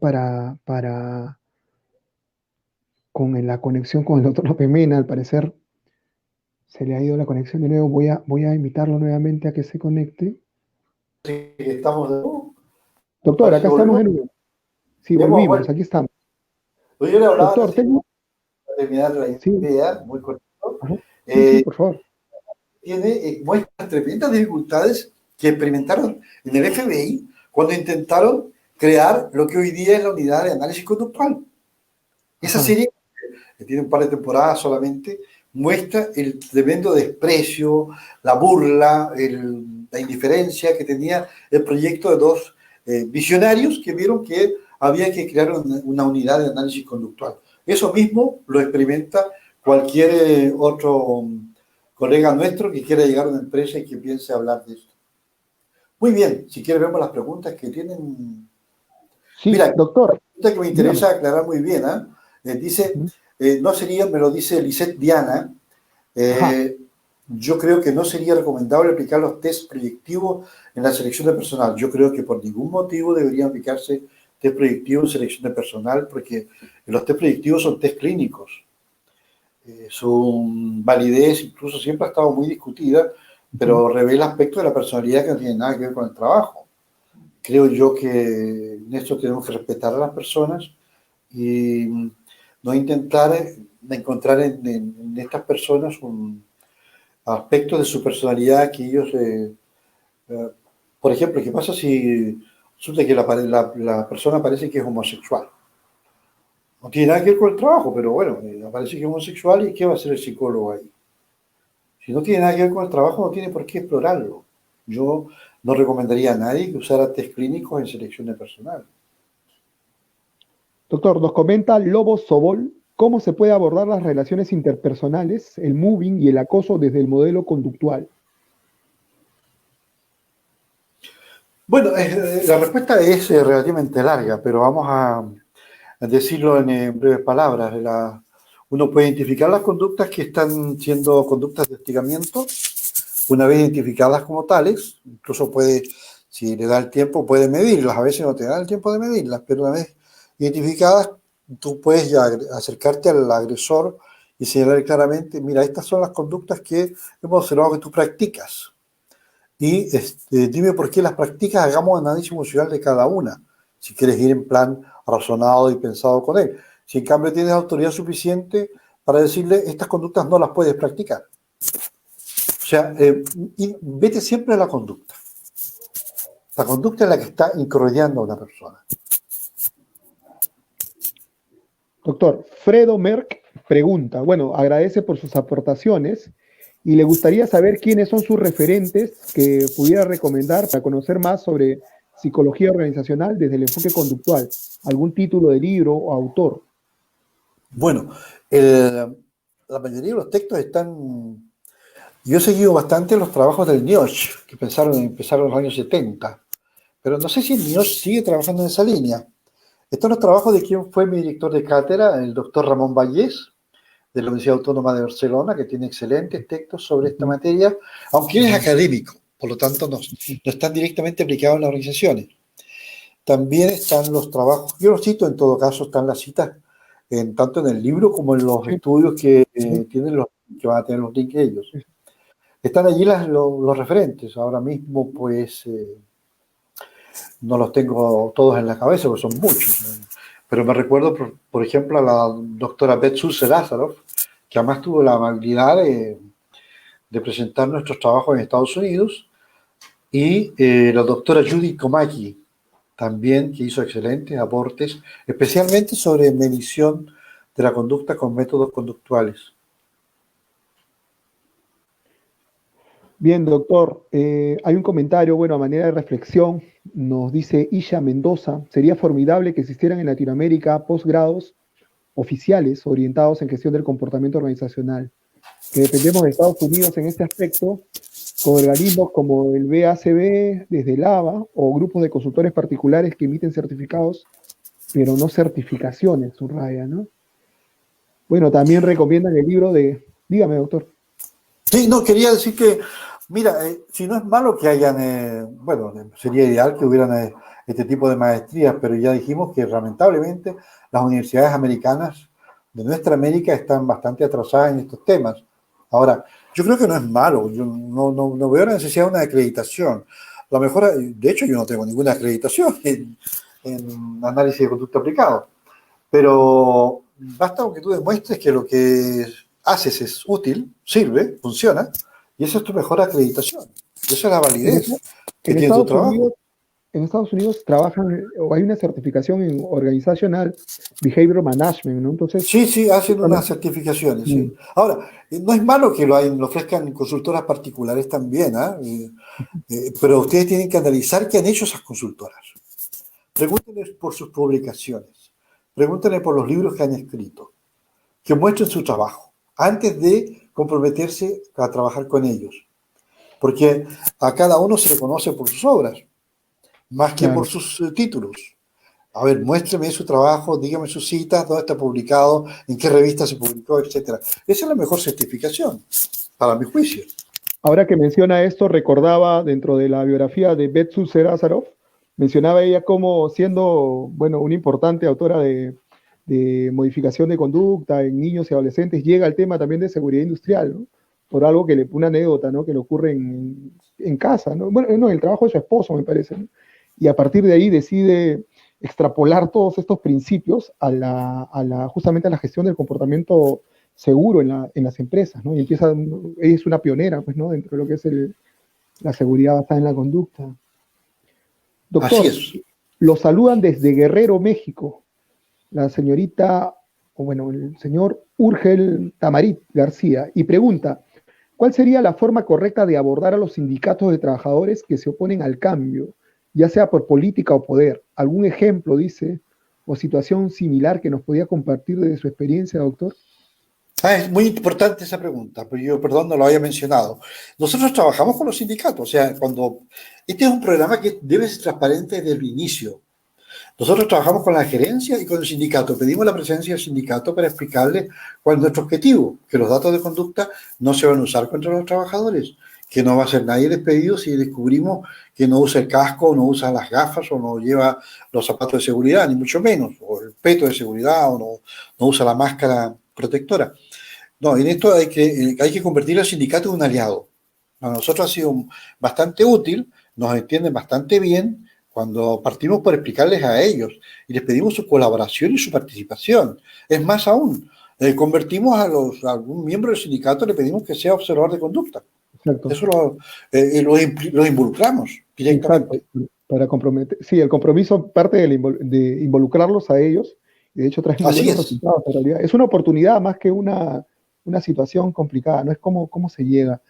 con la conexión con el doctor López Mena. Al parecer se le ha ido la conexión de nuevo. Voy a invitarlo nuevamente a que se conecte. que estamos de nuevo, Doctor, parece acá que estamos volvimos. de nuevo. Sí, Hemos volvimos, vuelto. aquí estamos. Yo le hablaba Doctor, así tengo... para terminar la Sí, idea, muy cortito. ajá. Sí, sí, Eh, por favor. Tiene, muestra tremendas dificultades que experimentaron en el FBI cuando intentaron crear lo que hoy día es la unidad de análisis conductual. Esa Ajá. serie, que tiene un par de temporadas solamente, muestra el tremendo desprecio, la burla, la indiferencia que tenía el proyecto de dos visionarios que vieron que había que crear una unidad de análisis conductual. Eso mismo lo experimenta cualquier otro colega nuestro que quiera llegar a una empresa y que piense hablar de esto. Muy bien, si quieres vemos las preguntas que tienen. Sí, Mira, doctor, pregunta que me dígame. interesa aclarar muy bien. Dice, Ujú. no sería, me lo dice Lisette Diana, Ajá. eh, yo creo que no sería recomendable aplicar los test proyectivos en la selección de personal. Yo creo que por ningún motivo deberían aplicarse test proyectivos en selección de personal, porque los test proyectivos son test clínicos. Su validez incluso siempre ha estado muy discutida, Ujú. pero revela aspectos de la personalidad que no tienen nada que ver con el trabajo. Creo yo que en esto tenemos que respetar a las personas y no intentar encontrar en estas personas aspectos de su personalidad que ellos, eh, por ejemplo, ¿qué pasa si resulta que la persona parece que es homosexual? No tiene nada que ver con el trabajo, pero bueno, aparece que es homosexual y ¿qué va a hacer el psicólogo ahí? Si no tiene nada que ver con el trabajo, no tiene por qué explorarlo. Yo no recomendaría a nadie que usara test clínicos en selección de personal. Doctor, nos comenta Lobo Sobol cómo se puede abordar las relaciones interpersonales, el moving y el acoso desde el modelo conductual. Bueno, la respuesta es relativamente larga, pero vamos a decirlo en breves palabras. Uno puede identificar las conductas que están siendo conductas de hostigamiento. Una vez identificadas como tales, incluso puede, si le da el tiempo, puede medirlas. A veces no te da el tiempo de medirlas, pero una vez identificadas, tú puedes ya acercarte al agresor y señalar claramente, mira, estas son las conductas que hemos observado que tú practicas. Y dime por qué las practicas, hagamos un análisis emocional de cada una, si quieres ir en plan razonado y pensado con él. Si en cambio tienes autoridad suficiente para decirle, estas conductas no las puedes practicar. O sea, y vete siempre a la conducta. La conducta es la que está incordiando a una persona. Doctor, Fredo Merck pregunta, bueno, agradece por sus aportaciones y le gustaría saber quiénes son sus referentes que pudiera recomendar para conocer más sobre psicología organizacional desde el enfoque conductual. ¿Algún título de libro o autor? Bueno, la mayoría de los textos están... Yo he seguido bastante los trabajos del Niosh, que empezaron en los años 70, pero no sé si el Niosh sigue trabajando en esa línea. Están los trabajos de quien fue mi director de cátedra, el doctor Ramón Vallés, de la Universidad Autónoma de Barcelona, que tiene excelentes textos sobre esta materia, aunque él es académico, por lo tanto no están directamente aplicados en las organizaciones. También están los trabajos, yo los cito en todo caso, están las citas tanto en el libro como en los estudios que tienen que van a tener los links ellos. Están allí los referentes. Ahora mismo, pues, no los tengo todos en la cabeza, porque son muchos. Pero me recuerdo, por ejemplo, a la doctora Betsuse Lázarov, que además tuvo la amabilidad de presentar nuestros trabajos en Estados Unidos, y la doctora Judy Komaki, también, que hizo excelentes aportes, especialmente sobre medición de la conducta con métodos conductuales. Bien, doctor, hay un comentario, bueno, a manera de reflexión, nos dice Isha Mendoza, sería formidable que existieran en Latinoamérica posgrados oficiales orientados en gestión del comportamiento organizacional, que dependemos de Estados Unidos en este aspecto, con organismos como el BACB desde el ABA o grupos de consultores particulares que emiten certificados, pero no certificaciones, subraya, ¿no? Bueno, también recomiendan el libro de... Dígame, doctor. Sí, no, quería decir que, mira, si no es malo que hayan, bueno, sería ideal que hubieran este tipo de maestrías, pero ya dijimos que lamentablemente las universidades americanas de nuestra América están bastante atrasadas en estos temas. Ahora, yo creo que no es malo, yo no veo la necesidad de una acreditación. Lo mejor, de hecho, yo no tengo ninguna acreditación en análisis de conducta aplicado, pero basta con que tú demuestres que lo que haces es útil, sirve, funciona, y esa es tu mejor acreditación. Esa es la validez que tiene tu trabajo. En Estados Unidos trabajan, o hay una certificación en Organizational Behavior Management, ¿no? Entonces, Sí, hacen unas certificaciones, sí. Ahora, no es malo que lo ofrezcan consultoras particulares también, pero ustedes tienen que analizar qué han hecho esas consultoras. Pregúntenles por sus publicaciones, pregúntenles por los libros que han escrito, que muestren su trabajo, antes de comprometerse a trabajar con ellos. Porque a cada uno se le conoce por sus obras, más que por sus títulos. A ver, muéstreme su trabajo, dígame sus citas, dónde está publicado, en qué revista se publicó, etc. Esa es la mejor certificación, para mi juicio. Ahora que menciona esto, recordaba dentro de la biografía de Betsuse Lázarov, mencionaba ella como siendo, bueno, una importante autora de modificación de conducta en niños y adolescentes, llega al tema también de seguridad industrial, ¿no? Por algo que una anécdota, ¿no? Que le ocurre en casa, ¿no? Bueno, no, en el trabajo de su esposo, me parece, ¿no? Y a partir de ahí decide extrapolar todos estos principios justamente a la gestión del comportamiento seguro en las empresas, ¿no? Y ella es una pionera, pues, ¿no? Dentro de lo que es la seguridad basada en la conducta. Doctor, lo saludan desde Guerrero, México, la señorita, o bueno, el señor Urgel Tamarit García, y pregunta, ¿cuál sería la forma correcta de abordar a los sindicatos de trabajadores que se oponen al cambio, ya sea por política o poder? ¿Algún ejemplo, dice, o situación similar que nos podía compartir desde su experiencia, doctor? Es muy importante esa pregunta, pero yo, perdón, no lo había mencionado. Nosotros trabajamos con los sindicatos, o sea, este es un programa que debe ser transparente desde el inicio. Nosotros trabajamos con la gerencia y con el sindicato. Pedimos la presencia del sindicato para explicarles cuál es nuestro objetivo, que los datos de conducta no se van a usar contra los trabajadores, que no va a ser nadie despedido si descubrimos que no usa el casco, no usa las gafas o no lleva los zapatos de seguridad, ni mucho menos, o el peto de seguridad o no usa la máscara protectora. No, en esto hay que convertir al sindicato en un aliado. A nosotros ha sido bastante útil, nos entienden bastante bien cuando partimos por explicarles a ellos y les pedimos su colaboración y su participación. Es más aún, convertimos a algún miembro del sindicato, le pedimos que sea observador de conducta. Exacto. Eso lo involucramos directamente. Exacto, para comprometer. Sí, el compromiso parte de involucrarlos a ellos, y de hecho trae muy buenos resultados en realidad. Es una oportunidad más que una situación complicada, no es cómo se llega.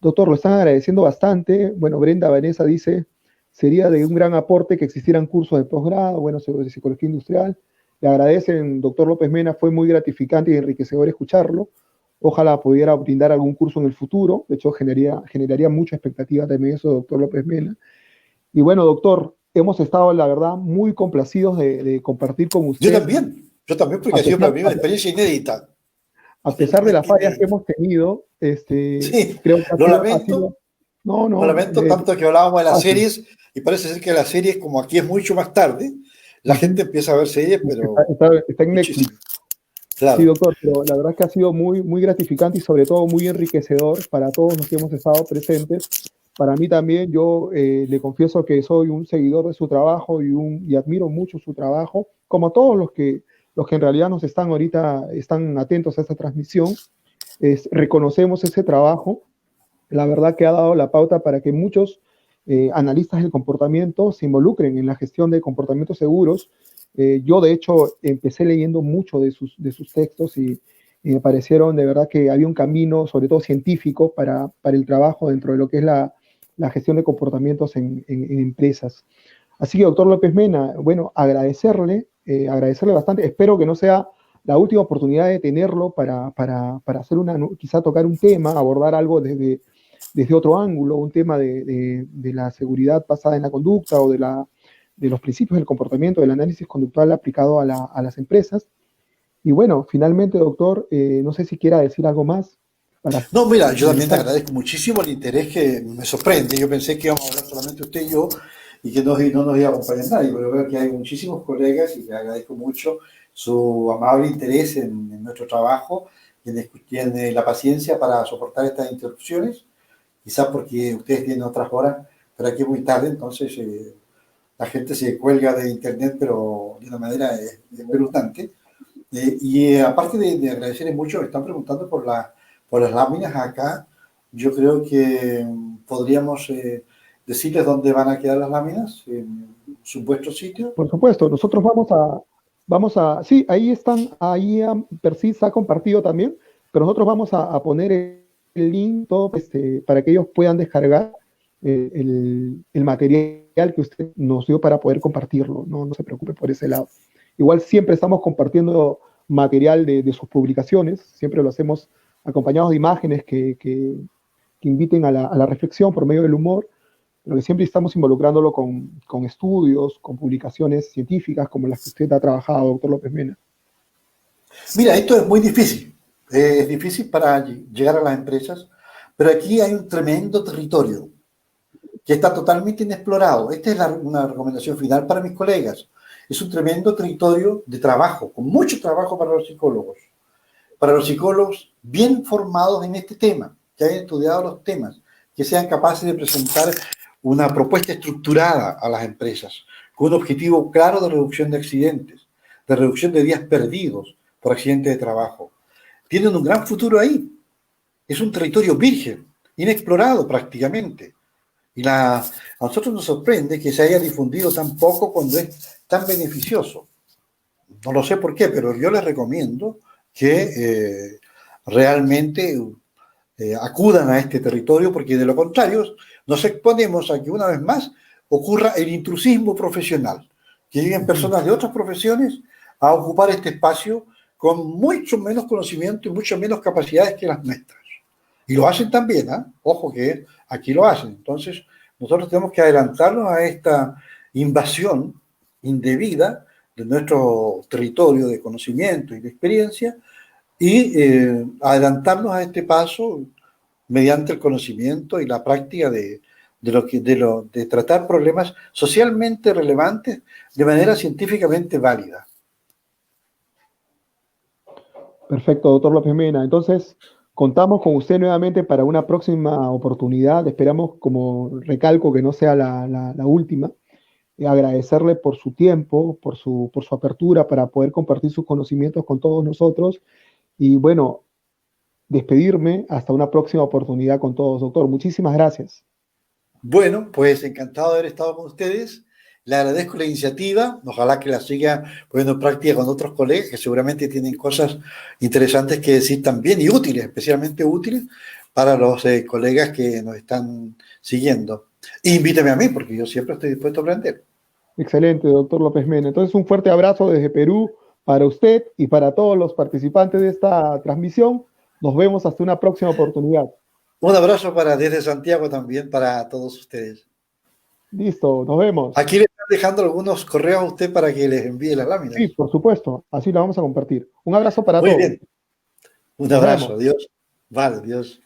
Doctor, lo están agradeciendo bastante. Bueno, Brenda Vanessa dice, sería de un gran aporte que existieran cursos de posgrado, bueno, de psicología industrial. Le agradecen, doctor López Mena, fue muy gratificante y enriquecedor escucharlo. Ojalá pudiera brindar algún curso en el futuro. De hecho, generaría mucha expectativa también eso, doctor López Mena. Y bueno, doctor, hemos estado, la verdad, muy complacidos de compartir con usted. Yo también, porque ha sido para mí una experiencia inédita. A pesar de las fallas que hemos tenido, sí, creo que lo lamento. Lo lamento tanto que hablábamos de las series, y parece ser que las series, como aquí es mucho más tarde, la gente empieza a ver series, pero... Está en Netflix. Claro. Sí, doctor, pero la verdad es que ha sido muy, muy gratificante y sobre todo muy enriquecedor para todos los que hemos estado presentes. Para mí también, yo le confieso que soy un seguidor de su trabajo y admiro mucho su trabajo, como todos los que en realidad nos están ahorita, están atentos a esta transmisión. Reconocemos ese trabajo. La verdad que ha dado la pauta para que muchos analistas del comportamiento se involucren en la gestión de comportamientos seguros. Yo, de hecho, empecé leyendo mucho de sus textos y me parecieron de verdad que había un camino, sobre todo científico, para el trabajo dentro de lo que es la gestión de comportamientos en empresas. Así que, doctor López Mena, bueno, agradecerle bastante. Espero que no sea la última oportunidad de tenerlo para hacer quizá tocar un tema, abordar algo desde otro ángulo, un tema de la seguridad basada en la conducta o de los principios del comportamiento, del análisis conductual aplicado a las empresas. Y bueno, finalmente, doctor, no sé si quiera decir algo más. No, mira, yo también te agradezco muchísimo el interés, que me sorprende. Yo pensé que íbamos a hablar solamente usted y yo y que no nos iba a acompañar nadie, pero veo que hay muchísimos colegas y le agradezco mucho su amable interés en nuestro trabajo y en la paciencia para soportar estas interrupciones, quizás porque ustedes tienen otras horas, pero aquí es muy tarde, entonces la gente se cuelga de internet, pero de una manera espeluznante. Aparte de agradecerles mucho, me están preguntando por las láminas acá. Yo creo que podríamos decirles dónde van a quedar las láminas, en supuesto sitio. Por supuesto, nosotros vamos a, sí, ahí están, ahí Persis ha compartido también, pero nosotros vamos a poner el link todo, para que ellos puedan descargar el material que usted nos dio para poder compartirlo. No se preocupe por ese lado. Igual siempre estamos compartiendo material de sus publicaciones, siempre lo hacemos acompañados de imágenes que inviten a la reflexión por medio del humor, pero que siempre estamos involucrándolo con estudios, con publicaciones científicas como las que usted ha trabajado, doctor López Mena. Mira, esto es muy difícil. Es difícil para llegar a las empresas, pero aquí hay un tremendo territorio que está totalmente inexplorado. Esta es una recomendación final para mis colegas. Es un tremendo territorio de trabajo, con mucho trabajo para los psicólogos. Para los psicólogos bien formados en este tema, que hayan estudiado los temas, que sean capaces de presentar una propuesta estructurada a las empresas, con un objetivo claro de reducción de accidentes, de reducción de días perdidos por accidentes de trabajo. Tienen un gran futuro ahí. Es un territorio virgen, inexplorado prácticamente. Y a nosotros nos sorprende que se haya difundido tan poco cuando es tan beneficioso. No lo sé por qué, pero yo les recomiendo que realmente acudan a este territorio, porque de lo contrario nos exponemos a que una vez más ocurra el intrusismo profesional, que lleguen personas de otras profesiones a ocupar este espacio con mucho menos conocimiento y mucho menos capacidades que las nuestras. Y lo hacen también, ¿eh? Ojo que aquí lo hacen. Entonces, nosotros tenemos que adelantarnos a esta invasión indebida de nuestro territorio de conocimiento y de experiencia y adelantarnos a este paso mediante el conocimiento y la práctica de tratar problemas socialmente relevantes de manera científicamente válida. Perfecto, doctor López Mena. Entonces, contamos con usted nuevamente para una próxima oportunidad. Esperamos, como recalco, que no sea la última. Agradecerle por su tiempo, por su apertura para poder compartir sus conocimientos con todos nosotros. Y bueno, despedirme hasta una próxima oportunidad con todos, doctor. Muchísimas gracias. Bueno, pues encantado de haber estado con ustedes. Le agradezco la iniciativa. Ojalá que la siga poniendo en práctica con otros colegas que seguramente tienen cosas interesantes que decir también y útiles, especialmente útiles para los colegas que nos están siguiendo. Invíteme a mí, porque yo siempre estoy dispuesto a aprender. Excelente, doctor López Mena. Entonces, un fuerte abrazo desde Perú para usted y para todos los participantes de esta transmisión. Nos vemos hasta una próxima oportunidad. Un abrazo para desde Santiago también para todos ustedes. Listo, nos vemos. Aquí le están dejando algunos correos a usted para que les envíe las láminas. Sí, por supuesto. Así la vamos a compartir. Un abrazo para Muy todos. bien. Un Nos abrazo. vemos. Adiós. Vale, adiós.